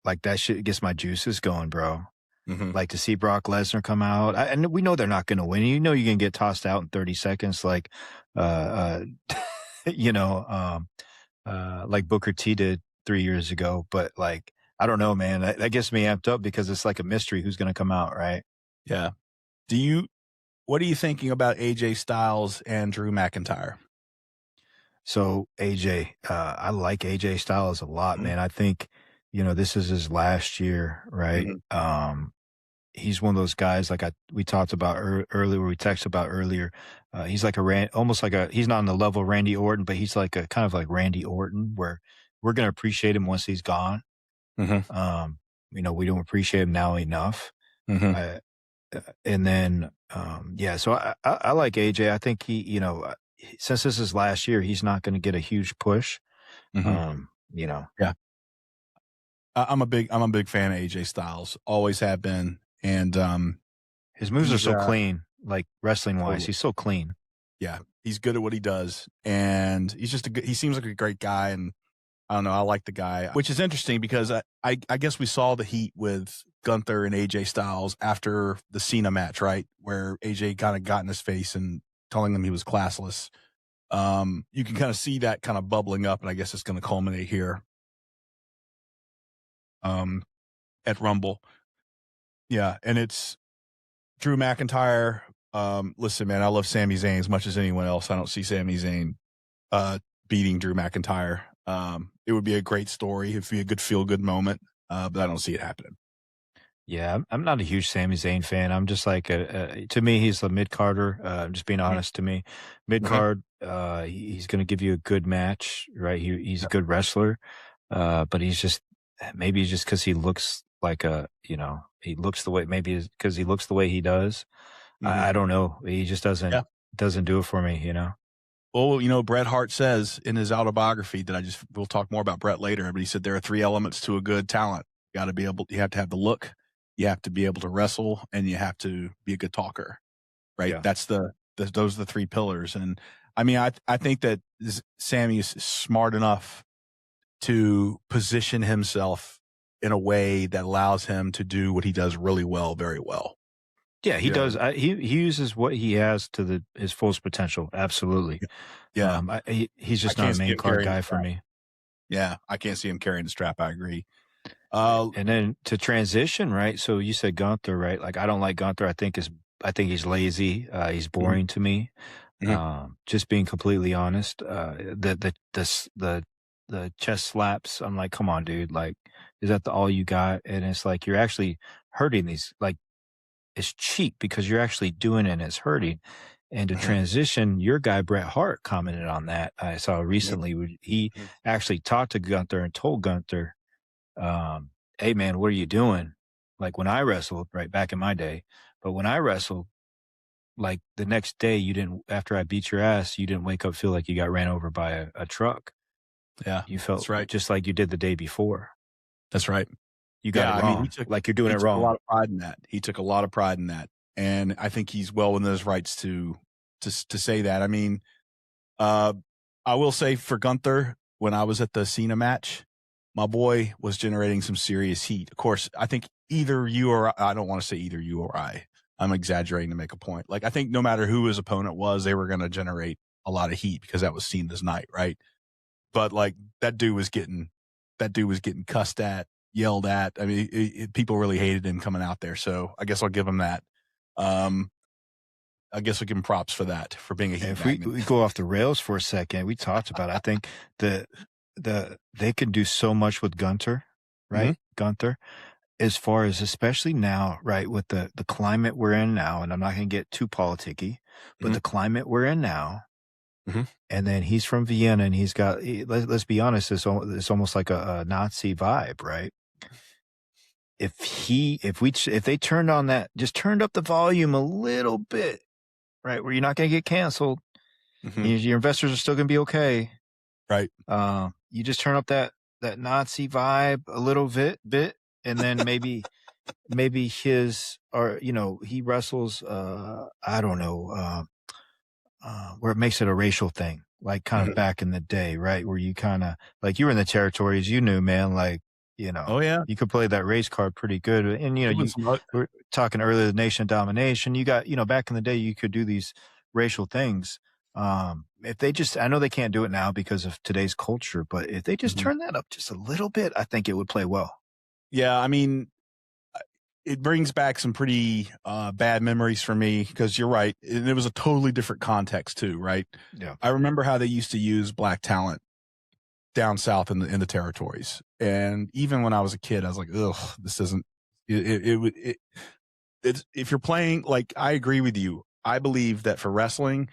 Like that shit gets my juices going, bro. Like to see Brock Lesnar come out, and we know they're not going to win. You know you're going to get tossed out in 30 seconds, like you know, like Booker T did 3 years ago. But like I don't know, man. That gets me amped up because it's like a mystery who's going to come out, right? Yeah. What are you thinking about AJ Styles and Drew McIntyre? So AJ, I like AJ Styles a lot, man. I think, you know, this is his last year, right? He's one of those guys like we talked about earlier, we texted about earlier. He's like he's not on the level of Randy Orton, but he's like a kind of like Randy Orton where we're going to appreciate him once he's gone. You know, we don't appreciate him now enough. And then, so I like AJ. I think he, you know, since this is last year, he's not going to get a huge push. You know, yeah, I'm a big fan of AJ Styles. Always have been, and his moves are so clean, like wrestling wise. Totally. He's so clean. Yeah, he's good at what he does, and he's just he seems like a great guy, and I don't know, I like the guy, which is interesting because I guess we saw the heat with Gunther and AJ Styles after the Cena match, right? Where AJ kind of got in his face and telling him he was classless. You can kind of see that kind of bubbling up, and I guess it's going to culminate here at Rumble. Yeah, and it's Drew McIntyre. Listen, man, I love Sami Zayn as much as anyone else. I don't see Sami Zayn beating Drew McIntyre. It would be a great story. It'd be a good feel-good moment, but I don't see it happening. Yeah, I'm not a huge Sami Zayn fan. I'm just like, to me, he's a mid-carder. I'm just being honest to me. Mid-card, he's going to give you a good match, right? He's a good wrestler, but maybe just because he looks like he looks the way, maybe because he looks the way he does. I don't know. He just doesn't do it for me, you know? Well, you know, Bret Hart says in his autobiography we'll talk more about Bret later, but he said there are 3 elements to a good talent. You have to have the look, you have to be able to wrestle, and you have to be a good talker, right? Yeah. That's those are the 3 pillars. And I mean, I think that Sammy is smart enough to position himself in a way that allows him to do what he does really well, very well. Yeah, he does. He uses what he has to his fullest potential. Absolutely. Yeah. He's just not a main card guy for me. Yeah, I can't see him carrying the strap. I agree. And then to transition, right? So you said Gunther, right? Like I don't like Gunther. I think he's lazy. He's boring to me. Just being completely honest. The chest slaps. I'm like, come on, dude. Like, is that all you got? And it's like you're actually hurting these. Like, it's cheap because you're actually doing it and it's hurting. And to transition, your guy Bret Hart commented on that. I saw recently. He actually talked to Gunther and told Gunther, hey man, what are you doing? Like when I wrestled, right back in my day, but when I wrestled, like the next day after I beat your ass, you didn't wake up feel like you got ran over by a truck. Yeah. You felt that's right. Just like you did the day before. That's right. You got it wrong. I mean, like you're doing it wrong. He took a lot of pride in that. He took a lot of pride in that. And I think he's well within his rights to say that. I mean, I will say for Gunther, when I was at the Cena match, my boy was generating some serious heat. Of course, I think either you or I don't want to say either you or I'm exaggerating to make a point. Like I think no matter who his opponent was, they were going to generate a lot of heat because that was Cena's night, right? But like that dude was getting cussed at, yelled at. I mean, people really hated him coming out there. So I guess I'll give him that. I guess we give him props for that, for being a heat If magnet. we go off the rails for a second, we talked about it. I think they can do so much with Gunter, right? Gunther, as far as especially now, right, with the climate we're in now, and I'm not going to get too politicky, but the climate we're in now, and then he's from Vienna, and he's got, let's be honest, it's almost like a Nazi vibe, right? If they turned on that, just turned up the volume a little bit, right, where you're not going to get canceled, your investors are still going to be okay, right? You just turn up that Nazi vibe a little bit, and then maybe his, or he wrestles, I don't know, where it makes it a racial thing, like kind of back in the day, right, where you kind of like, you were in the territories, you knew, man, like. Oh yeah, you could play that race card pretty good. And, we're talking earlier, the Nation of Domination. You got, back in the day, you could do these racial things. If they just, I know they can't do it now because of today's culture, but if they just turn that up just a little bit, I think it would play well. Yeah. I mean, it brings back some pretty bad memories for me, because you're right. And it was a totally different context too, right? Yeah. I remember how they used to use black talent down south in the territories, and even when I was a kid, I was like, "Ugh, this isn't." It's if you're playing, like, I agree with you. I believe that for wrestling,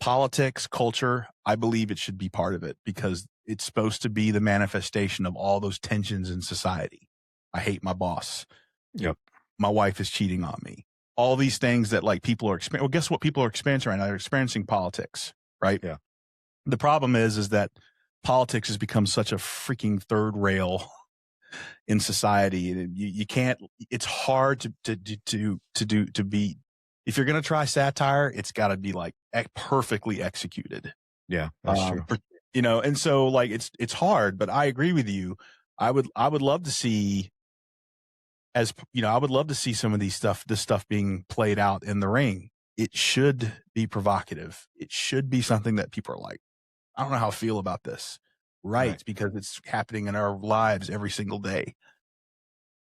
politics, culture, I believe it should be part of it, because it's supposed to be the manifestation of all those tensions in society. I hate my boss. Yep. My wife is cheating on me. All these things that, like, people are experiencing. Well, guess what? People are experiencing right now. They're experiencing politics, right? Yeah. The problem is that politics has become such a freaking third rail in society. You can't. It's hard to be. If you're going to try satire, it's got to be like perfectly executed. Yeah, that's true. And so, like, it's hard. But I agree with you. I would love to see, I would love to see some of this stuff being played out in the ring. It should be provocative. It should be something that people are like, I don't know how I feel about this. Right. Because it's happening in our lives every single day.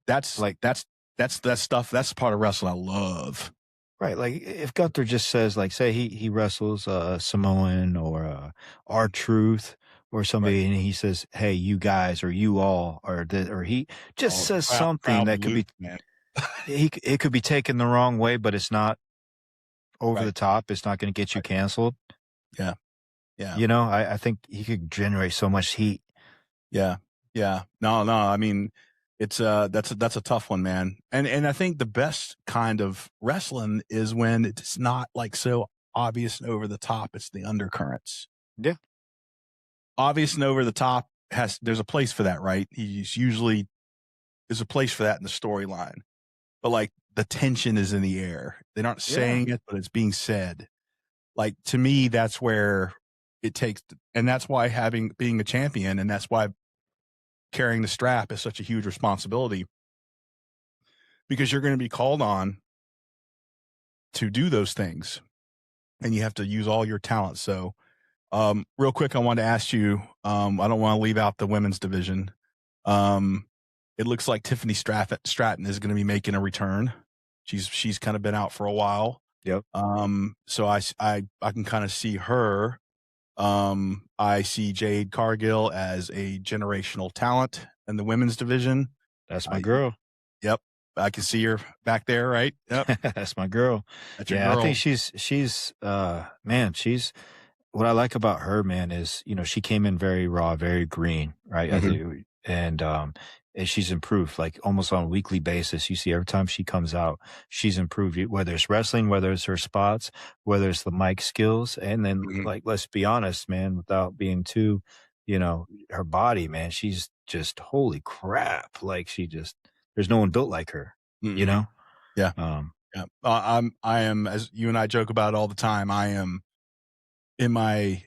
That's stuff. That's part of wrestling I love. Right. Like, if Gunther just says, like, say he wrestles Samoan or R-Truth or somebody, and he says, "Hey, you guys," or "You all," or he just says something that could be, it could be taken the wrong way, but it's not over the top. It's not going to get you canceled. Yeah. Yeah. I think he could generate so much heat. Yeah. Yeah. No. I mean, it's that's a tough one, man. And I think the best kind of wrestling is when it's not like so obvious and over the top. It's the undercurrents. Yeah. Obvious and over the top there's a place for that, right? There's a place for that in the storyline. But, like, the tension is in the air. They're not saying it, but it's being said. Like, to me, that's where it takes, and that's why being a champion, and that's why carrying the strap is such a huge responsibility, because you're going to be called on to do those things, and you have to use all your talent. So, real quick, I wanted to ask you, I don't want to leave out the women's division. It looks like Tiffany Stratton is going to be making a return. She's kind of been out for a while. Yep. So I can kind of see her. I see Jade Cargill as a generational talent in the women's division. That's my girl. Yep. I can see her back there, right? Yep. That's my girl. That's your girl. I think she's man, what I like about her, man, is, she came in very raw, very green, right? And she's improved, like, almost on a weekly basis. You see every time she comes out, she's improved, whether it's wrestling, whether it's her spots, whether it's the mic skills. And then, like, let's be honest, man, without being too, her body, man, she's just, holy crap. Like, there's no one built like her, Yeah. Yeah. I am, as you and I joke about all the time, I am in my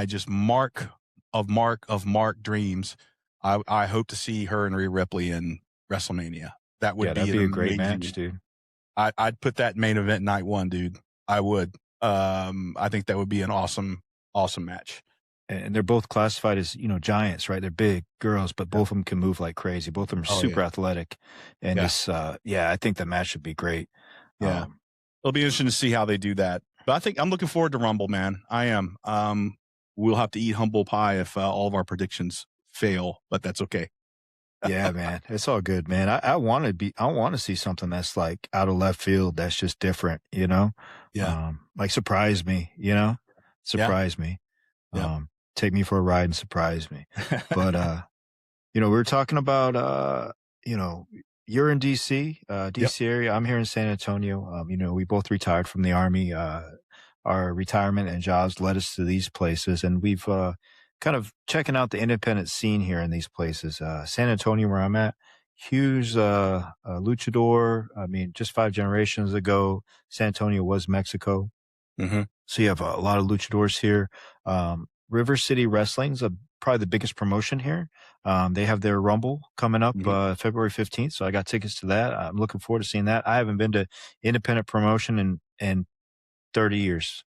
just Mark dreams. I hope to see her and Rhea Ripley in WrestleMania. That would that'd be a great match, dude. I'd put that main event night one, dude. I would. I think that would be an awesome match. and they're both classified as, giants, right? They're big girls, but both of them can move like crazy. Both of them are Oh, super yeah. athletic. And Yeah. I think the match should be great. Yeah. It'll be interesting to see how they do that. But I think I'm looking forward to Rumble, man. I am. We'll have to eat humble pie if all of our predictions fail, but that's okay. Yeah, man. It's all good, man. I want to see something that's like out of left field. That's just different, Yeah. like surprise me, surprise me. Yeah. Take me for a ride and surprise me. But, we were talking about, you're in DC, DC area. I'm here in San Antonio. We both retired from the Army. Our retirement and jobs led us to these places, and we've kind of checking out the independent scene here in these places. San Antonio, where I'm at, huge luchador. I mean, just 5 generations ago, San Antonio was Mexico. Mm-hmm. So you have a lot of luchadors here. River City Wrestling's probably the biggest promotion here. They have their Rumble coming up February 15th, so I got tickets to that. I'm looking forward to seeing that. I haven't been to independent promotion in 30 years.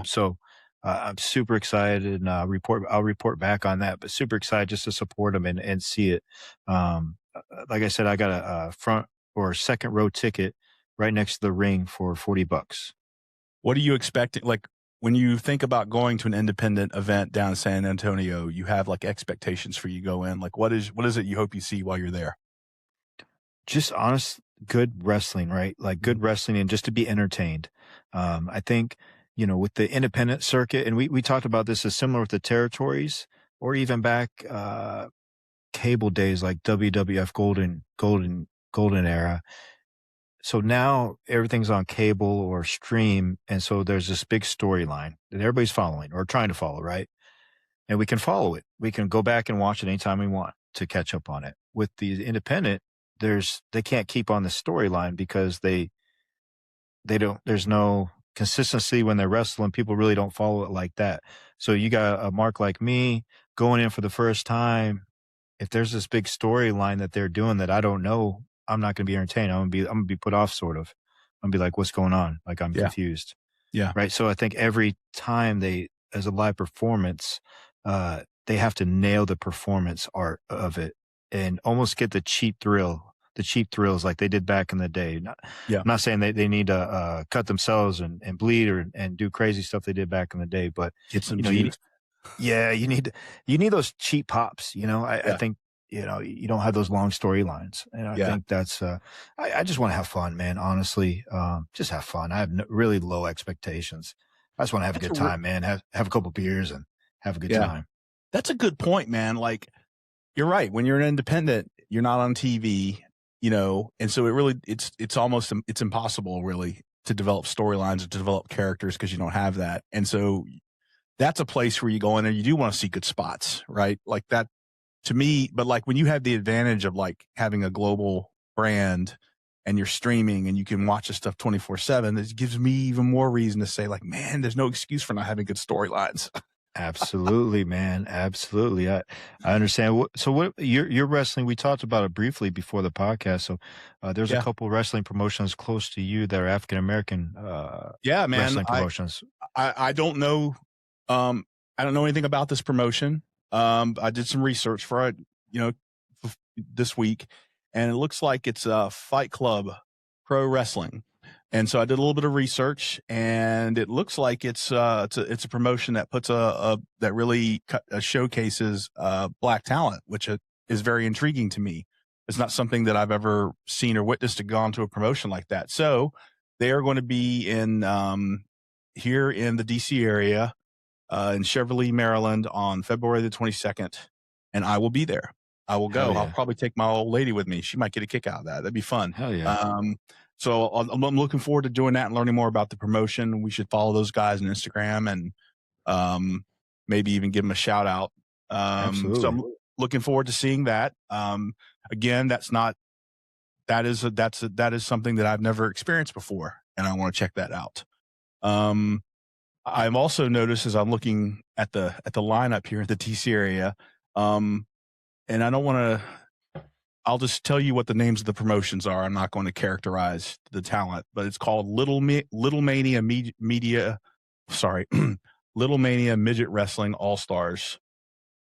So I'm super excited, and I'll report back on that, but super excited just to support them and see it. Like I said, I got a front or second row ticket right next to the ring for $40. What are you expecting? Like, when you think about going to an independent event down in San Antonio, you have like expectations for you go in. Like, what is it you hope you see while you're there? Just honest, good wrestling, right? Like good wrestling and just to be entertained. I think, with the independent circuit, and we talked about this as similar with the territories, or even back cable days like WWF golden era. So now everything's on cable or stream, and so there's this big storyline that everybody's following or trying to follow, right? And we can follow it. We can go back and watch it anytime we want to catch up on it. With the independent, they can't keep on the storyline because there's no consistency when they're wrestling. People really don't follow it like that. So you got a mark like me going in for the first time. If there's this big storyline that they're doing that I don't know, I'm not going to be entertained. I'm going to be put off, sort of. I'm going to be like, what's going on? Like, I'm confused. Yeah. Right. So I think every time as a live performance, they have to nail the performance art of it and almost get the cheap thrills like they did back in the day. I'm not saying they need to cut themselves and bleed and do crazy stuff they did back in the day, but get some you need those cheap pops. I think, you don't have those long storylines. And I think that's, I just want to have fun, man. Honestly, just have fun. I have really low expectations. I just want to have a good time, man. Have a couple beers and have a good time. That's a good point, man. Like, you're right. When you're an independent, you're not on TV, and so it's impossible really to develop storylines or to develop characters because you don't have that. And so that's a place where you go in there, you do want to see good spots, right? Like that to me, but like when you have the advantage of like having a global brand and you're streaming and you can watch this stuff 24/7, it gives me even more reason to say like, man, there's no excuse for not having good storylines. Absolutely, man. Absolutely. I understand. So what you're wrestling, we talked about it briefly before the podcast. So there's a couple wrestling promotions close to you that are African-American wrestling promotions. I don't know. I don't know anything about this promotion. I did some research for it, this week, and it looks like it's a Fight Club Pro Wrestling. And so I did a little bit of research, and it looks like it's a promotion that puts that really showcases black talent, which is very intriguing to me. It's not something that I've ever seen or witnessed to gone to a promotion like that. So they are going to be here in the DC area, in Cheverly, Maryland, on February the 22nd, and I will be there. I will go. I'll probably take my old lady with me. She might get a kick out of that. That'd be fun. Hell yeah. So I'm looking forward to doing that and learning more about the promotion. We should follow those guys on Instagram and maybe even give them a shout out. Absolutely. So I'm looking forward to seeing that. Again, that is something that I've never experienced before, and I want to check that out. I've also noticed as I'm looking at the lineup here in the DC area, and I don't want to. I'll just tell you what the names of the promotions are. I'm not going to characterize the talent, but it's called Little Mania Media. Sorry, Little Mania Midget Wrestling All Stars.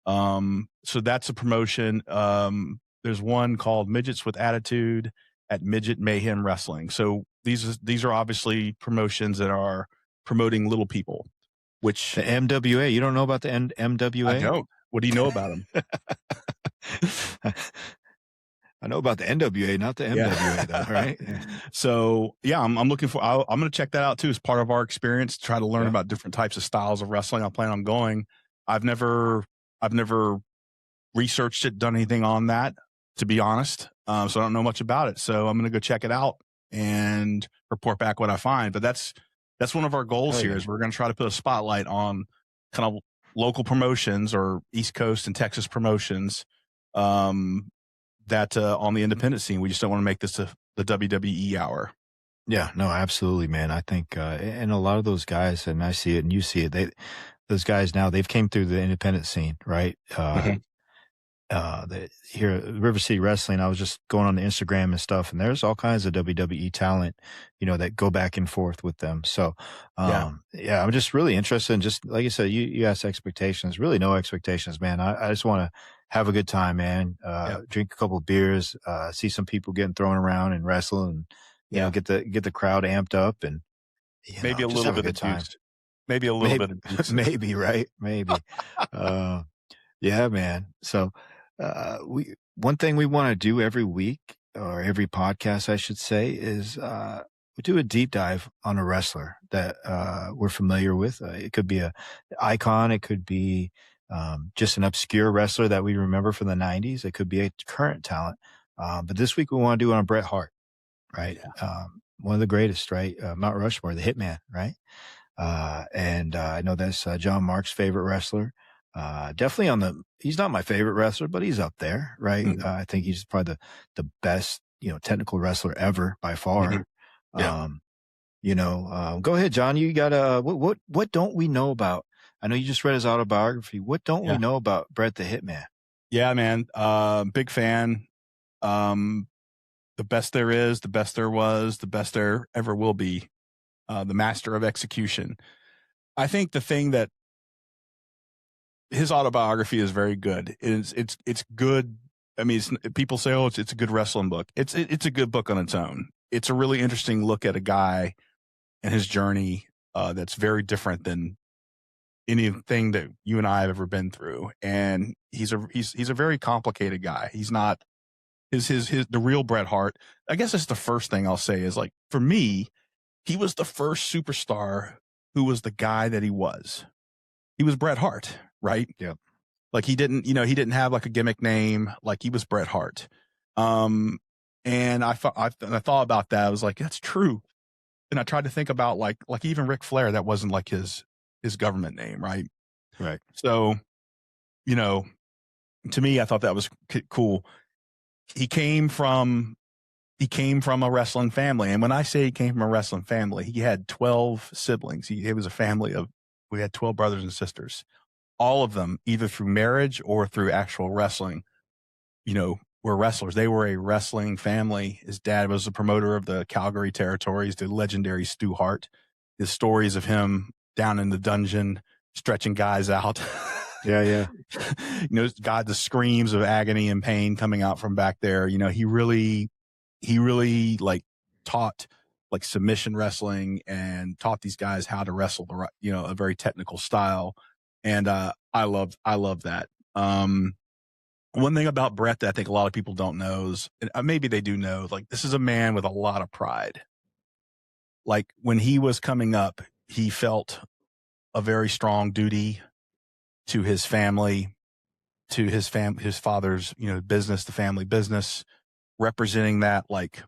So that's a promotion. There's one called Midgets with Attitude at Midget Mayhem Wrestling. So these are obviously promotions that are promoting little people, which The MWA. You don't know about the MWA? I don't. What do you know about them? I know about the NWA, not the MWA, though, right? So yeah, I'm looking for. I'm going to check that out too as part of our experience. Try to learn about different types of styles of wrestling. I plan on going. I've never researched it, done anything on that, to be honest. So I don't know much about it. So I'm going to go check it out and report back what I find. But that's one of our goals here is we're going to try to put a spotlight on kind of local promotions or East Coast and Texas promotions that on the independent scene. We just don't want to make this the WWE hour. Yeah, no, absolutely, man. I think, and a lot of those guys, and I see it and you see it, those guys now, they've came through the independent scene, right? Here at River City Wrestling, I was just going on the Instagram and stuff, and there's all kinds of WWE talent, that go back and forth with them. So, I'm just really interested in, just like you said, you asked expectations, really no expectations, man. I just want to have a good time, man. Drink a couple of beers, see some people getting thrown around and wrestle, and get the crowd amped up, and maybe a little bit of time. Maybe a little bit of juice. Maybe, right? Maybe. Yeah, man. So, one thing we want to do every week, or every podcast, I should say, is we do a deep dive on a wrestler that we're familiar with. It could be an icon. It could be just an obscure wrestler that we remember from the 90s. It could be a current talent. But this week we want to do it on Bret Hart, right? Yeah. One of the greatest, right? Mount Rushmore, the Hitman, right? And I know that's John Mark's favorite wrestler. Definitely he's not my favorite wrestler, but he's up there, right? Mm-hmm. I think he's probably the best, technical wrestler ever by far. Mm-hmm. Yeah. Go ahead, John. You got what don't we know about? I know you just read his autobiography. What don't we know about Bret the Hitman? Yeah, man. Big fan. The best there is, the best there was, the best there ever will be. The master of execution. I think the thing that his autobiography is very good. It's good. I mean, people say, "Oh, it's a good wrestling book." It's a good book on its own. It's a really interesting look at a guy and his journey that's very different than anything that you and I have ever been through. And he's a very complicated guy. He's not the real Bret Hart. I guess that's the first thing I'll say is, like, for me, he was the first superstar who was the guy that he was. He was Bret Hart, right? Yeah. Like he didn't have like a gimmick name. Like he was Bret Hart. And I thought about that. I was like, that's true. And I tried to think about like even Ric Flair, that wasn't like his government name, right? Right. So, to me, I thought that was cool. He came from a wrestling family. And when I say he came from a wrestling family, he had 12 siblings. He was a family we had 12 brothers and sisters, all of them either through marriage or through actual wrestling, were wrestlers. They were a wrestling family. His dad was a promoter of the Calgary territories, the legendary Stu Hart. His stories of him down in the dungeon, stretching guys out. Yeah. God, the screams of agony and pain coming out from back there. He really like taught like submission wrestling and taught these guys how to wrestle a very technical style. And I love that. One thing about Bret that I think a lot of people don't know is, and maybe they do know, like, this is a man with a lot of pride. Like when he was coming up, he felt a very strong duty to his family, to his father's, business, the family business, representing that, like,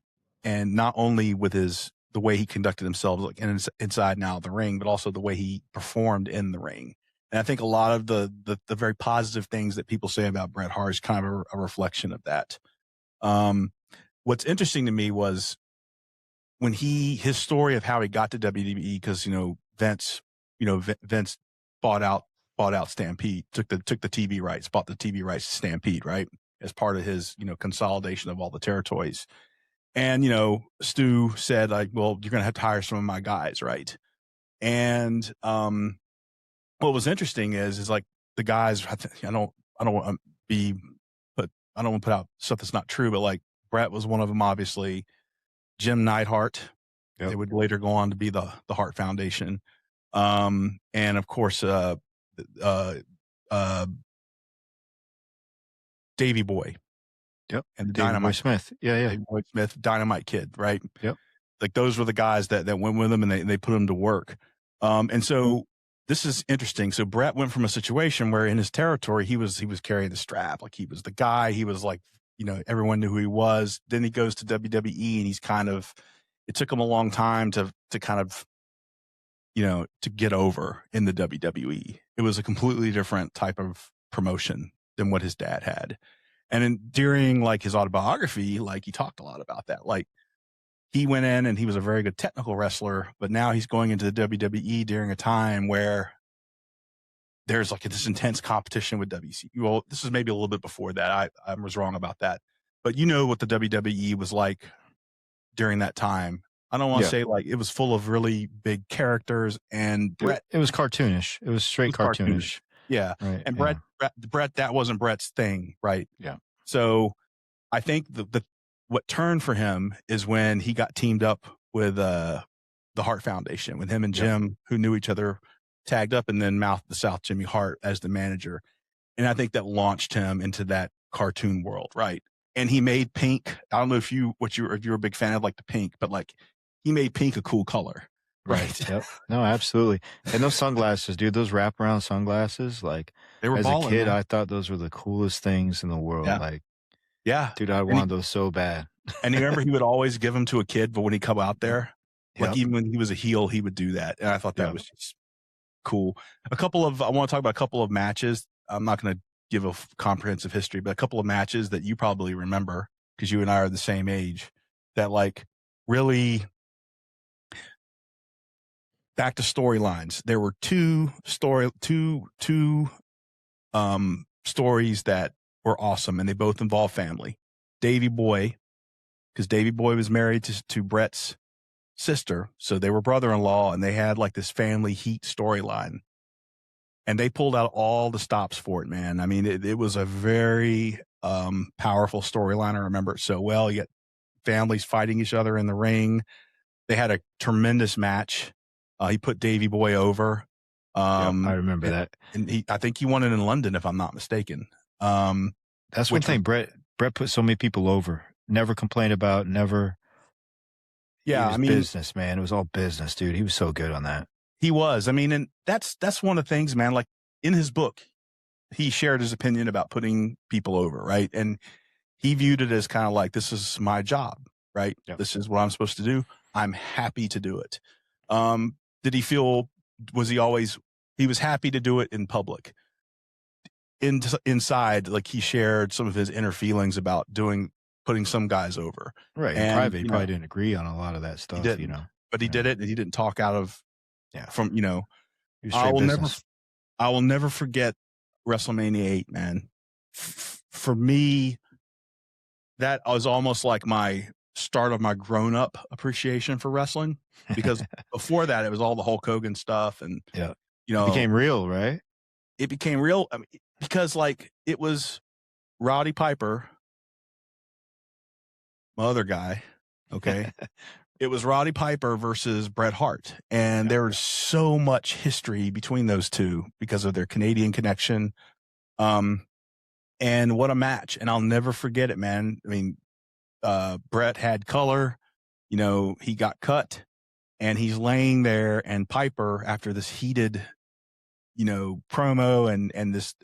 and not only with the way he conducted himself, like inside and out of the ring, but also the way he performed in the ring. And I think a lot of the very positive things that people say about Bret Hart is kind of a reflection of that. What's interesting to me was when his story of how he got to WWE, because Vince bought out Stampede, took the TV rights, bought the TV rights to Stampede, right, as part of his consolidation of all the territories. And Stu said, like, well, you're gonna have to hire some of my guys, right? And what was interesting is like the guys, I don't want to be, but I don't want to put out stuff that's not true, but like Brett was one of them, obviously. Jim Neidhart. Yep. They would later go on to be the Hart Foundation. And of course, Davy Boy. Yep. And the Davey Boy Dynamite Smith. Yeah. Davey Boy Smith, Dynamite Kid, right? Yep. Like those were the guys that went with him, and they put him to work. And so this is interesting. So Brett went from a situation where in his territory he was carrying the strap, like he was the guy. He was like, everyone knew who he was. Then he goes to WWE, and he's kind of. It took him a long time to kind of, to get over in the WWE. It was a completely different type of promotion than what his dad had. And during like his autobiography, like he talked a lot about that. Like he went in and he was a very good technical wrestler, but now he's going into the WWE during a time where there's like this intense competition with WC. Well, this is maybe a little bit before that. I was wrong about that, but what the WWE was like during that time. I don't want to say like it was full of really big characters, and Brett. It was cartoonish. It was straight cartoonish. Yeah. Right, and Brett, that wasn't Brett's thing. Right. Yeah. So I think what turned for him is when he got teamed up with the Hart Foundation, with him and Jim, who knew each other, tagged up, and then Mouth of the South Jimmy Hart as the manager. And I think that launched him into that cartoon world. Right. And he made pink. I don't know if you're a big fan of like the pink, but like he made pink a cool color. Right. Yep. No, absolutely. And those sunglasses, dude, those wraparound sunglasses, like they were as balling, a kid, man. I thought those were the coolest things in the world. Yeah. Like, dude, I wanted those so bad. And you remember he would always give them to a kid, but when he come out there, like even when he was a heel, he would do that. And I thought that was just cool. I want to talk about a couple of matches. I'm not going to give a comprehensive history, but a couple of matches that you probably remember because you and I are the same age that like really back to storylines. There were two stories that were awesome, and they both involve family. Davy Boy, because Davy Boy was married to Brett's sister, so they were brother-in-law, and they had like this family heat storyline, and they pulled out all the stops for it, man. I mean, it was a very powerful storyline. I remember it so well. You got families fighting each other in the ring. They had a tremendous match. He put Davy Boy over. I remember that. And I think he won it in London, if I'm not mistaken. That's one thing. Brett put so many people over. Never complained about. Never. Yeah, business, man. It was all business, dude. He was so good on that. He was. I mean, and that's one of the things, man. Like in his book, he shared his opinion about putting people over, right? And he viewed it as kind of like, this is my job, right? Yep. This is what I'm supposed to do. I'm happy to do it. Did he feel? He was happy to do it in public. Inside, like he shared some of his inner feelings about putting some guys over. Right. In private, he probably didn't agree on a lot of that stuff, But he did it, and he didn't talk out of, from, I will never forget WrestleMania 8, man. For me, that was almost like my start of my grown-up appreciation for wrestling, because before that, it was all the Hulk Hogan stuff, and, it became real, right? It became real because, like, it was Roddy Piper, my other guy, okay? It was Roddy Piper versus Bret Hart. And there was so much history between those two because of their Canadian connection. And what a match. And I'll never forget it, man. I mean, Bret had color, he got cut, and he's laying there, and Piper, after this heated, promo and this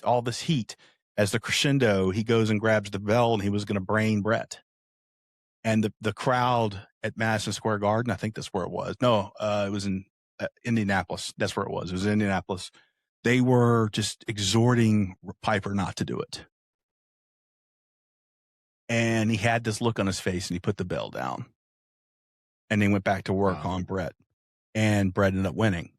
all this heat, as the crescendo, he goes and grabs the bell, and he was going to brain Bret. And the crowd at Madison Square Garden, I think that's where it was. No, it was in Indianapolis. That's where it was. It was in Indianapolis. They were just exhorting Piper not to do it. And he had this look on his face, and he put the bell down. And they went back to work on Bret. And Bret ended up winning.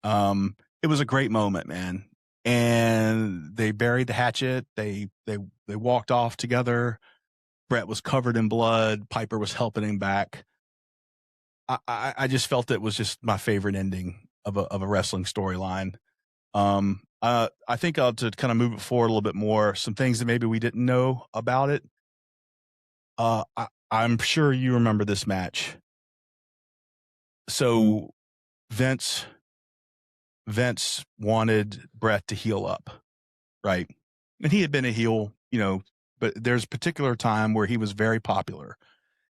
It was a great moment, man. And they buried the hatchet. They walked off together. Bret was covered in blood. Piper was helping him back. I just felt it was just my favorite ending of a wrestling storyline. I think to kind of move it forward a little bit more, some things that maybe we didn't know about it. I'm sure you remember this match. So Vince wanted Brett to heal up, right? And he had been a heel, but there's a particular time where he was very popular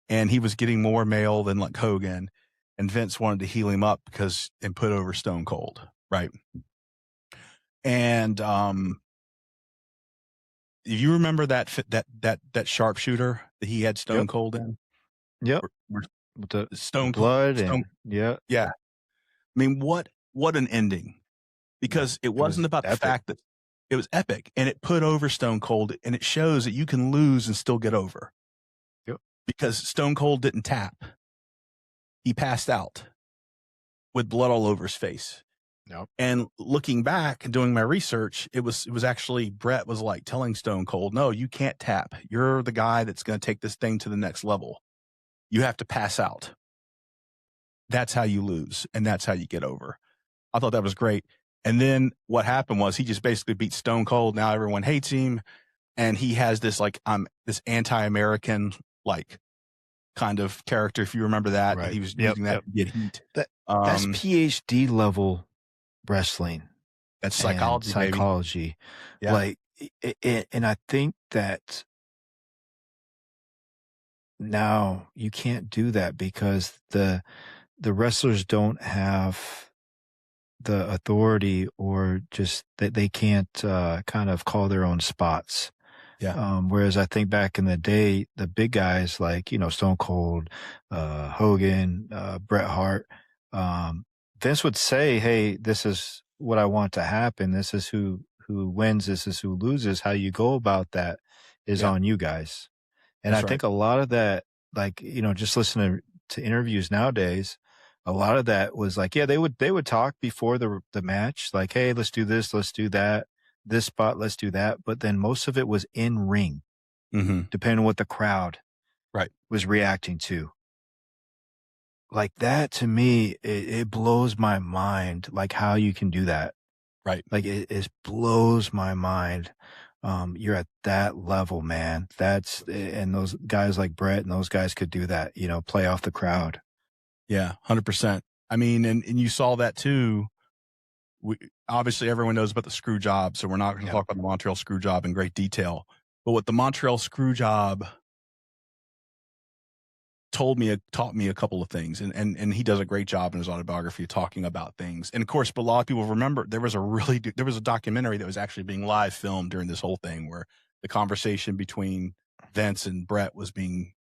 and he was getting more mail than like Hogan, and Vince wanted to heal him up and put over Stone Cold, right? And you remember that sharpshooter that he had Stone Cold in? Yep. Where With the Stone blood Cold, and yeah. I mean, what an ending, because it wasn't about the fact that it was epic and it put over Stone Cold, and it shows that you can lose and still get over. Yep. Because Stone Cold didn't tap. He passed out with blood all over his face. Nope. And looking back and doing my research, it was actually Brett was like telling Stone Cold, no, you can't tap. You're the guy that's going to take this thing to the next level. You have to pass out. That's how you lose, and that's how you get over. I thought that was great. And then what happened was he just basically beat Stone Cold. Now everyone hates him, and he has this like this anti-American like kind of character. If you remember that, Right. He was using that to get heat. That's PhD level wrestling. That's psychology. Psychology. Yeah. Like, and I think that now you can't do that because the wrestlers don't have the authority, or just that they can't kind of call their own spots. Yeah. Whereas I think back in the day, the big guys like, Stone Cold, Hogan, Bret Hart, Vince would say, hey, this is what I want to happen. This is who wins. This is who loses. How you go about that is on you guys. And That's I think a lot of that, like, just listening to interviews nowadays, a lot of that was like, they would talk before the match, like, hey, let's do this, let's do that, this spot, let's do that. But then most of it was in ring, depending on what the crowd was reacting to. Like that, to me, it blows my mind, like how you can do that. Right. Like it blows my mind. You're at that level, man. And those guys like Brett and those guys could do that, play off the crowd. Yeah, 100%. I mean, and you saw that too. Obviously, everyone knows about the screw job, so we're not going to talk about the Montreal screw job in great detail. But what the Montreal screw job taught me a couple of things, and he does a great job in his autobiography of talking about things. And of course, but a lot of people remember there was a documentary that was actually being live filmed during this whole thing, where the conversation between Vince and Brett was being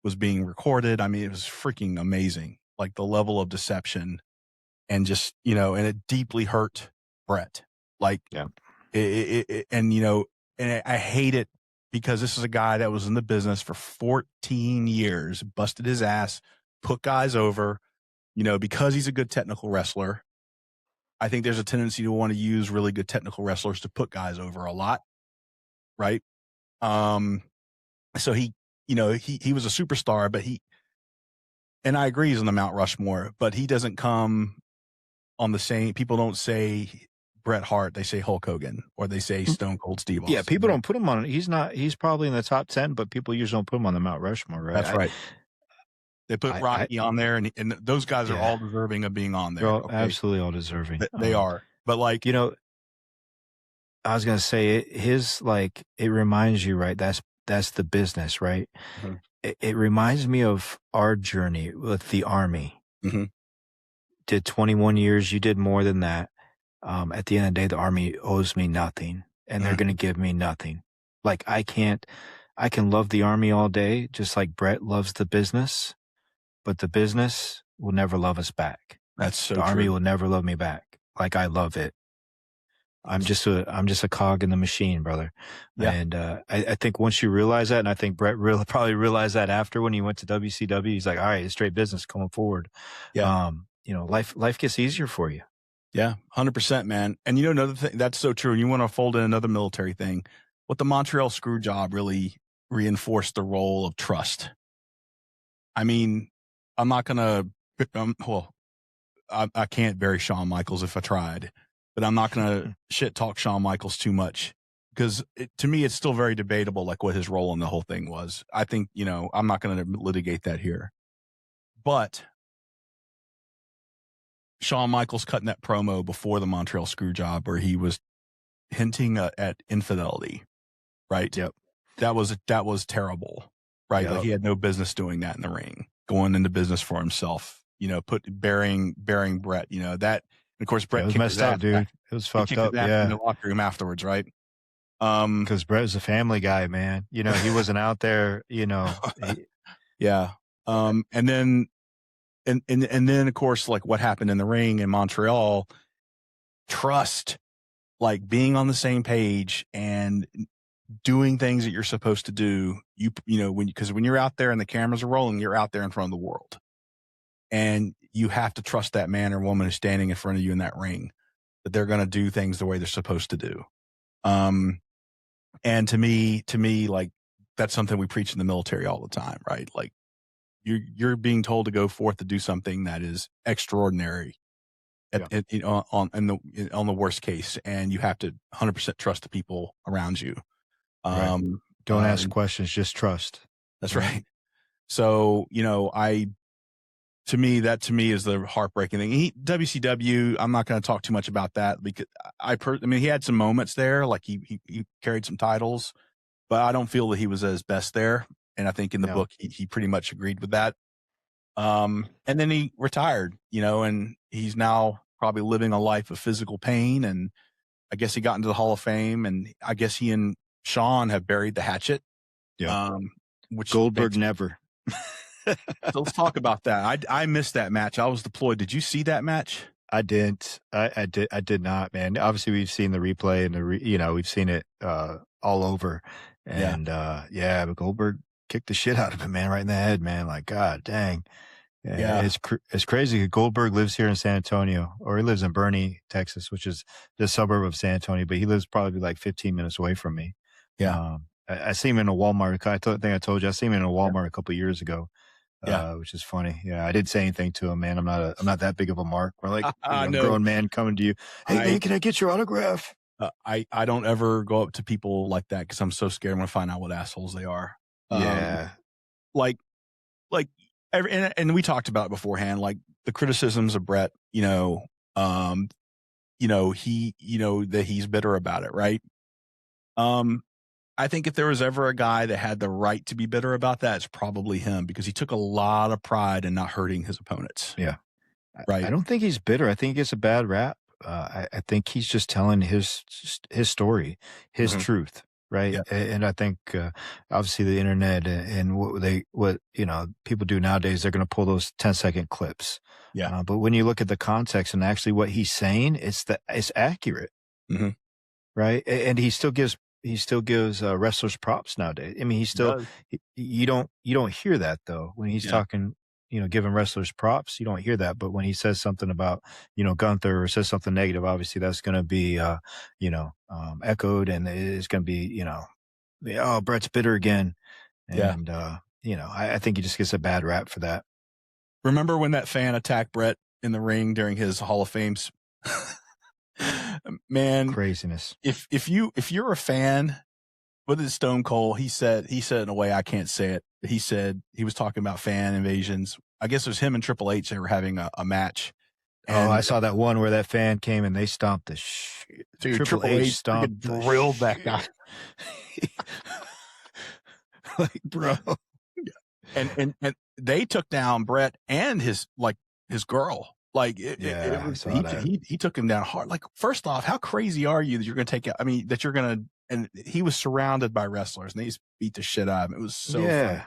recorded. I mean, it was freaking amazing, like the level of deception, and just and it deeply hurt Brett. Like, and I hate it, because this is a guy that was in the business for 14 years, busted his ass, put guys over, because he's a good technical wrestler. I think there's a tendency to want to use really good technical wrestlers to put guys over a lot. Right. So he was a superstar, but and I agree he's on the Mount Rushmore, but he doesn't come on the same, people don't say Bret Hart, they say Hulk Hogan, or they say Stone Cold Steve Austin. Yeah, people don't put him on. He's probably in the top 10, but people usually don't put him on the Mount Rushmore, right? That's right. They put Rocky on there, and those guys are all deserving of being on there. They're absolutely all deserving. They are. But like, I was going to say it reminds you, right? That's the business, right? Mm-hmm. It reminds me of our journey with the Army. Mm-hmm. Did 21 years. You did more than that. At the end of the day, the Army owes me nothing, and they're going to give me nothing. Like I can love the Army all day, just like Brett loves the business, but the business will never love us back. That's so the true. Army will never love me back like I love it. I'm just a cog in the machine, brother. Yeah. And I think once you realize that, and I think Brett probably realized that after when he went to WCW, he's like, all right, it's straight business going forward. Yeah. Life gets easier for you. Yeah, 100%, man. And another thing, that's so true. And you want to fold in another military thing. What the Montreal screw job really reinforced the role of trust. I mean, I'm not going to, I can't bury Shawn Michaels if I tried, but I'm not going to shit talk Shawn Michaels too much because to me, it's still very debatable, like what his role in the whole thing was. I think, I'm not going to litigate that here, but Shawn Michaels cutting that promo before the Montreal Screwjob where he was hinting at infidelity, right? Yep. That was terrible, right? Yep. Like he had no business doing that in the ring, going into business for himself, bearing Brett, that, and of course, Brett it was messed up, dude. It was fucked up. Yeah. In the locker room afterwards, right? Because Brett was a family guy, man. He wasn't out there, yeah. And then of course, like what happened in the ring in Montreal, trust, like being on the same page and doing things that you're supposed to do. Because when you're out there and the cameras are rolling, you're out there in front of the world, and you have to trust that man or woman who's standing in front of you in that ring that they're going to do things the way they're supposed to do. And to me, like that's something we preach in the military all the time, right? Like you're being told to go forth to do something that is extraordinary on the worst case, and you have to 100% trust the people around you. Right. Don't ask questions, just trust. That's right. So, to me is the heartbreaking thing. WCW, I'm not going to talk too much about that because he had some moments there, like he carried some titles, but I don't feel that he was at his best there. And I think in the book, he pretty much agreed with that. And then he retired, and he's now probably living a life of physical pain. And I guess he got into the Hall of Fame, and I guess he and Shawn have buried the hatchet. Yeah. Which Goldberg never. So let's talk about that. I missed that match. I was deployed. Did you see that match? I didn't. I did not, man. Obviously, we've seen the replay and we've seen it all over. And but Goldberg kicked the shit out of him, man, right in the head, man. Like, God dang. Yeah. It's crazy. Goldberg lives here in San Antonio, or he lives in Bernie, Texas, which is the suburb of San Antonio, but he lives probably like 15 minutes away from me. Yeah. I see him in a Walmart. I think I told you, I see him in a Walmart a couple of years ago. Which is funny. Yeah, I didn't say anything to him, man. I'm not that big of a mark. We're like a grown man coming to you. Hey, man, can I get your autograph? I don't ever go up to people like that because I'm so scared I'm gonna find out what assholes they are. And we talked about it beforehand, like the criticisms of Brett. That he's bitter about it, right? I think if there was ever a guy that had the right to be bitter about that, it's probably him because he took a lot of pride in not hurting his opponents. Yeah. Right. I don't think he's bitter. I think he gets a bad rap. I think he's just telling his story, his truth. Right. Yeah. And I think, obviously the internet and what people do nowadays, they're going to pull those 10-second clips. Yeah. But when you look at the context and actually what he's saying, it's accurate. Mm-hmm. Right. And he still gives wrestlers props nowadays. I mean, you don't hear that though when he's talking, giving wrestlers props. You don't hear that, but when he says something about Gunther or says something negative, obviously that's going to be echoed, and it's going to be Brett's bitter again, and I think he just gets a bad rap for that. Remember when that fan attacked Brett in the ring during his Hall of Fames? Man, craziness. If you're a fan, what did Stone Cold? He said in a way I can't say it. He said he was talking about fan invasions. I guess it was him and Triple H. They were having a match. And I saw that one where that fan came and they stomped the shit. Triple H stomped, drilled that guy. Like, bro. And they took down Brett and his girl. Like he took him down hard. Like, first off, how crazy are you that you're going to take out? I mean, that you're going to. And he was surrounded by wrestlers, and they beat the shit out of him. It was so fun.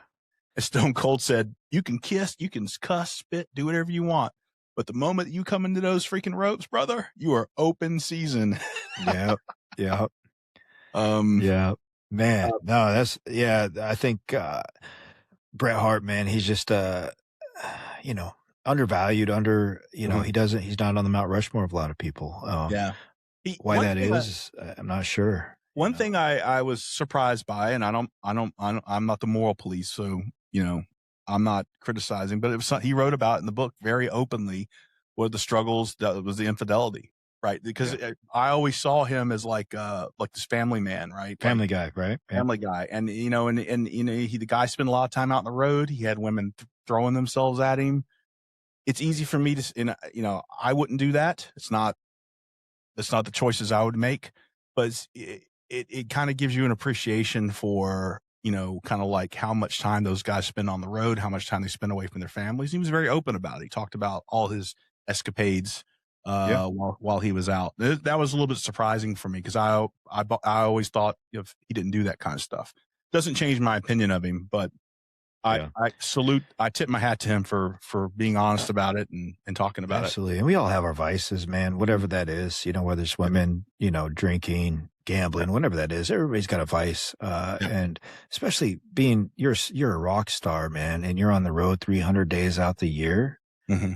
As Stone Cold said, "You can kiss, you can cuss, spit, do whatever you want, but the moment you come into those freaking ropes, brother, you are open season." Yeah. Man, no, I think Bret Hart, man, he's just undervalued. He's not on the Mount Rushmore of a lot of people. Why that is, I'm not sure. One thing I was surprised by, and I'm not the moral police, so I'm not criticizing, but it was he wrote about in the book very openly what the struggles that was the infidelity. right? Because I always saw him as like this family man, right? Family Like, Guy, right? Yeah. family guy. And, the guy spent a lot of time out on the road. He had women throwing themselves at him. It's easy for me to, I wouldn't do that. That's not the choices I would make, but it kind of gives you an appreciation for, kind of like how much time those guys spend on the road, how much time they spend away from their families. He was very open about it. He talked about all his escapades while he was out. That was a little bit surprising for me because I always thought if he didn't do that kind of stuff. Doesn't change my opinion of him, but I tip my hat to him for being honest about it and talking about Absolutely. And we all have our vices, man, whatever that is, whether it's women, drinking, gambling, whatever that is, everybody's got a vice. And especially being, you're a rock star, man, and you're on the road 300 days out the year. Mm-hmm.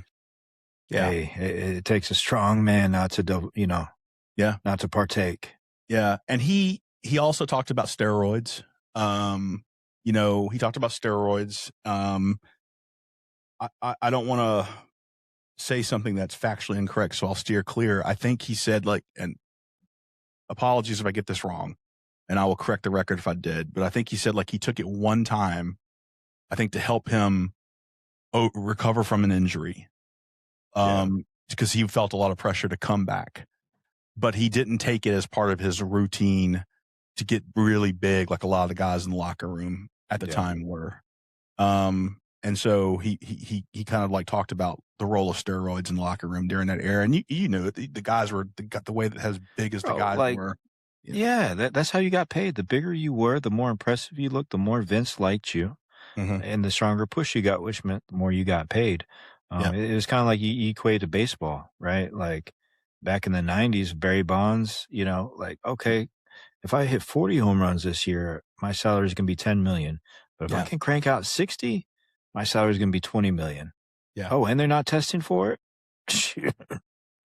Yeah. Hey, it takes a strong man not to, not to partake. Yeah. And he also talked about steroids. He talked about steroids. I don't want to say something that's factually incorrect, so I'll steer clear. I think he said and apologies if I get this wrong, and I will correct the record if I did, but I think he said he took it one time, I think to help him recover from an injury. Because he felt a lot of pressure to come back, but he didn't take it as part of his routine to get really big like a lot of the guys in the locker room at the time were. And so he kind of talked about the role of steroids in the locker room during that era. And you knew it. The guys got the way that as big as the guys were. Yeah, that's how you got paid. The bigger you were, the more impressive you looked, the more Vince liked you, and the stronger push you got, which meant the more you got paid. It was kind of like you equate to baseball, right? Like back in the 90s, Barry Bonds, okay, if I hit 40 home runs this year, my salary is going to be 10 million. But if I can crank out 60, my salary is going to be 20 million. Yeah. Oh, and they're not testing for it?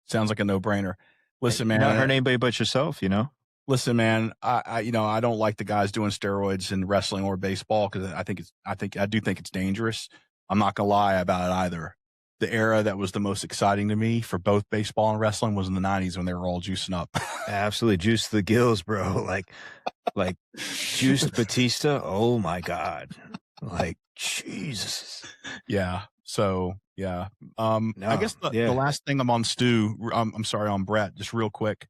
Sounds like a no-brainer. Listen, man. Not hurt anybody but yourself, Listen, man, I don't like the guys doing steroids in wrestling or baseball because I do think it's dangerous. I'm not going to lie about it either. The era that was the most exciting to me for both baseball and wrestling was in the 90s when they were all juicing up. Absolutely. Juice to the gills, bro. Like juiced Batista. Oh my God. Jesus. Yeah. So, yeah. I guess the last thing I'm on Stu, I'm sorry, on Brett, just real quick.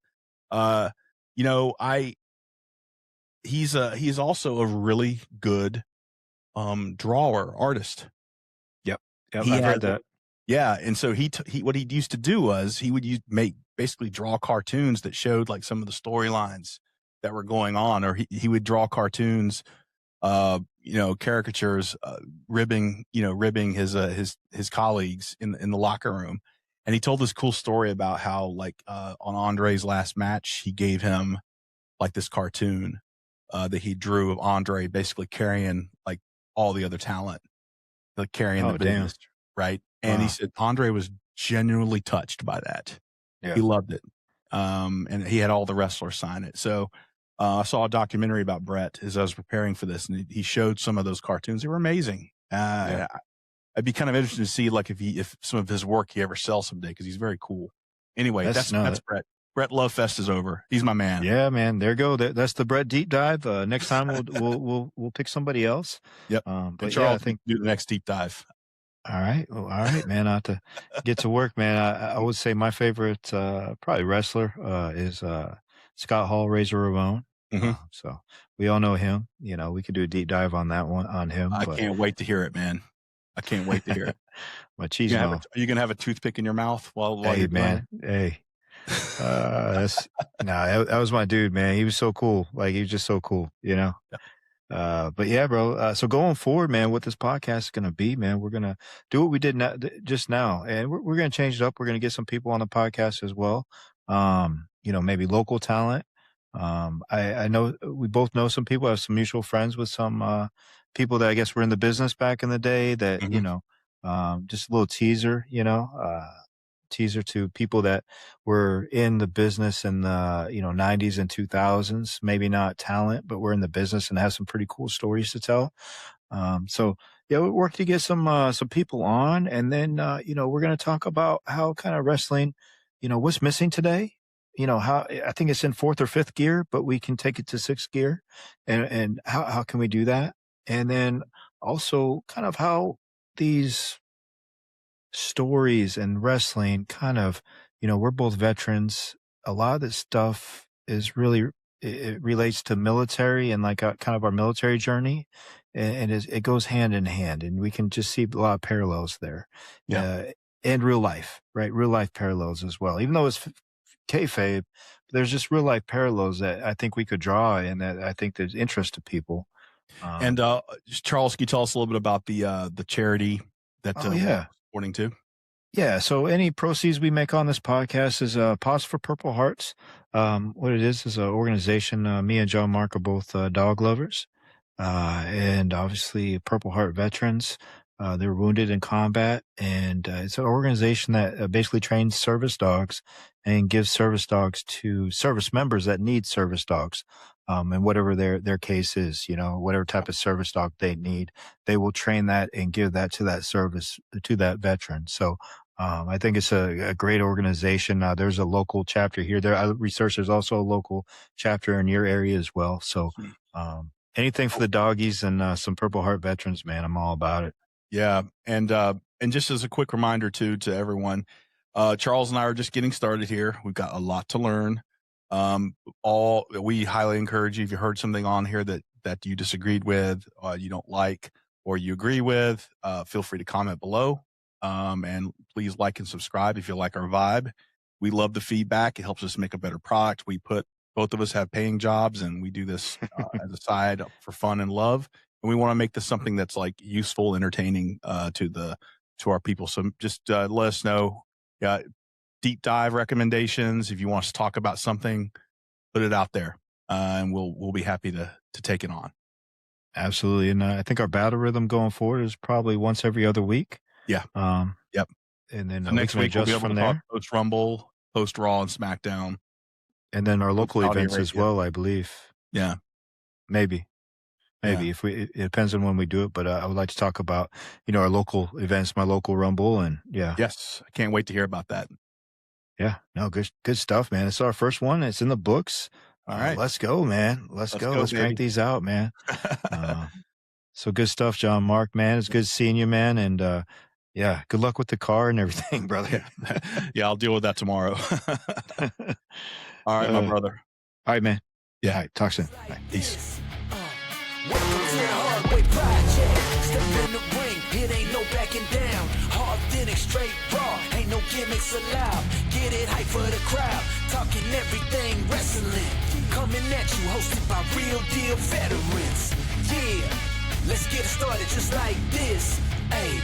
He's also a really good, drawer artist. Yep. I've heard that. Yeah, and so he what he used to do was he would basically draw cartoons that showed some of the storylines that were going on, or he would draw cartoons, caricatures, ribbing his colleagues in the locker room. And he told this cool story about how on Andre's last match, he gave him this cartoon that he drew of Andre basically carrying all the other talent, carrying the business, right? And he said Andre was genuinely touched by that. Yeah. He loved it. And he had all the wrestlers sign it. So I saw a documentary about Brett as I was preparing for this, and he showed some of those cartoons. They were amazing. I'd be kind of interested to see if some of his work he ever sells someday, because he's very cool. Anyway, that's Brett. Brett Love Fest is over. He's my man. Yeah, man. There you go. That's the Brett deep dive. Next time we'll pick somebody else. Yep. But Charles, I think do the next deep dive. All right. Well, all right, man. I have to get to work, man. I would say my favorite, probably wrestler, is Scott Hall, Razor Ramon. So we all know him. We could do a deep dive on that one, on him. I can't wait to hear it, man. I can't wait to hear it. My cheese mouth. Are you going to have a toothpick in your mouth while hey, you're man. Hey. That was my dude, man. He was so cool. He was just so cool, Yeah. But yeah, bro. So going forward, man, what this podcast is going to be, man, we're going to do what we did just now, and we're going to change it up. We're going to get some people on the podcast as well. Maybe local talent. I know we both know some people, have some mutual friends with some, people that I guess were in the business back in the day that, just a little teaser, teaser to people that were in the business in the 90s and 2000s, maybe not talent, but we're in the business and have some pretty cool stories to tell. So yeah, we work to get some people on, and then we're going to talk about how kind of wrestling, what's missing today, how I think it's in fourth or fifth gear, but we can take it to sixth gear, and how can we do that? And then also kind of how these stories and wrestling kind of, we're both veterans. A lot of this stuff is really, it relates to military and like kind of our military journey. It goes hand in hand, and we can just see a lot of parallels there. Yeah. And real life, right? Real life parallels as well. Even though it's kayfabe, there's just real life parallels that I think we could draw and that I think there's interest to people. And Charles, can you tell us a little bit about the charity that Oh yeah. we're supporting too? Yeah, so any proceeds we make on this podcast is Pause for Purple Hearts. What it is an organization. Me and John Mark are both dog lovers, and obviously Purple Heart veterans. They were wounded in combat, and it's an organization that basically trains service dogs and gives service dogs to service members that need service dogs. And whatever their case is, whatever type of service dog they need, they will train that and give that to that veteran. So, I think it's a great organization. There's a local chapter here. I researched there's also a local chapter in your area as well. So, anything for the doggies and some Purple Heart veterans, man, I'm all about it. Yeah. And just as a quick reminder too, to everyone, Charles and I are just getting started here. We've got a lot to learn. We highly encourage you, if you heard something on here that you disagreed with, you don't like, or you agree with, feel free to comment below. And please like and subscribe if you like our vibe. We love the feedback. It helps us make a better product. Both of us have paying jobs, and we do this as a side for fun and love. And we want to make this something that's like useful, entertaining, to our people. So just let us know. Yeah. Deep dive recommendations. If you want us to talk about something, put it out there, and we'll be happy to take it on. Absolutely. And I think our battle rhythm going forward is probably once every other week. Yeah. Yep. And then Next week we'll be able from to there. talk post Rumble, post Raw, and SmackDown, and then our local Saudi events as Arabia. well, I believe. Yeah. Maybe Yeah. if it depends on when we do it, but I would like to talk about, our local events, my local Rumble, and Yes. I can't wait to hear about that. Yeah, no, good stuff, man. It's our first one. It's in the books. All right. Let's go, man. Let's go. Let's baby. crank these out, man. So good stuff, John Mark, man. It's good seeing you, man. And good luck with the car and everything, brother. Yeah, I'll deal with that tomorrow. All right, my brother. All right, man. Yeah. All right, talk soon. Bye. Peace. Welcome to the Hardway Project. Step in the ring, it ain't no backing down. Authentic, straight, raw, ain't no gimmicks allowed. Get it hype for the crowd, talking everything wrestling. Coming at you, hosted by real deal veterans. Yeah, let's get it started just like this. Ayy.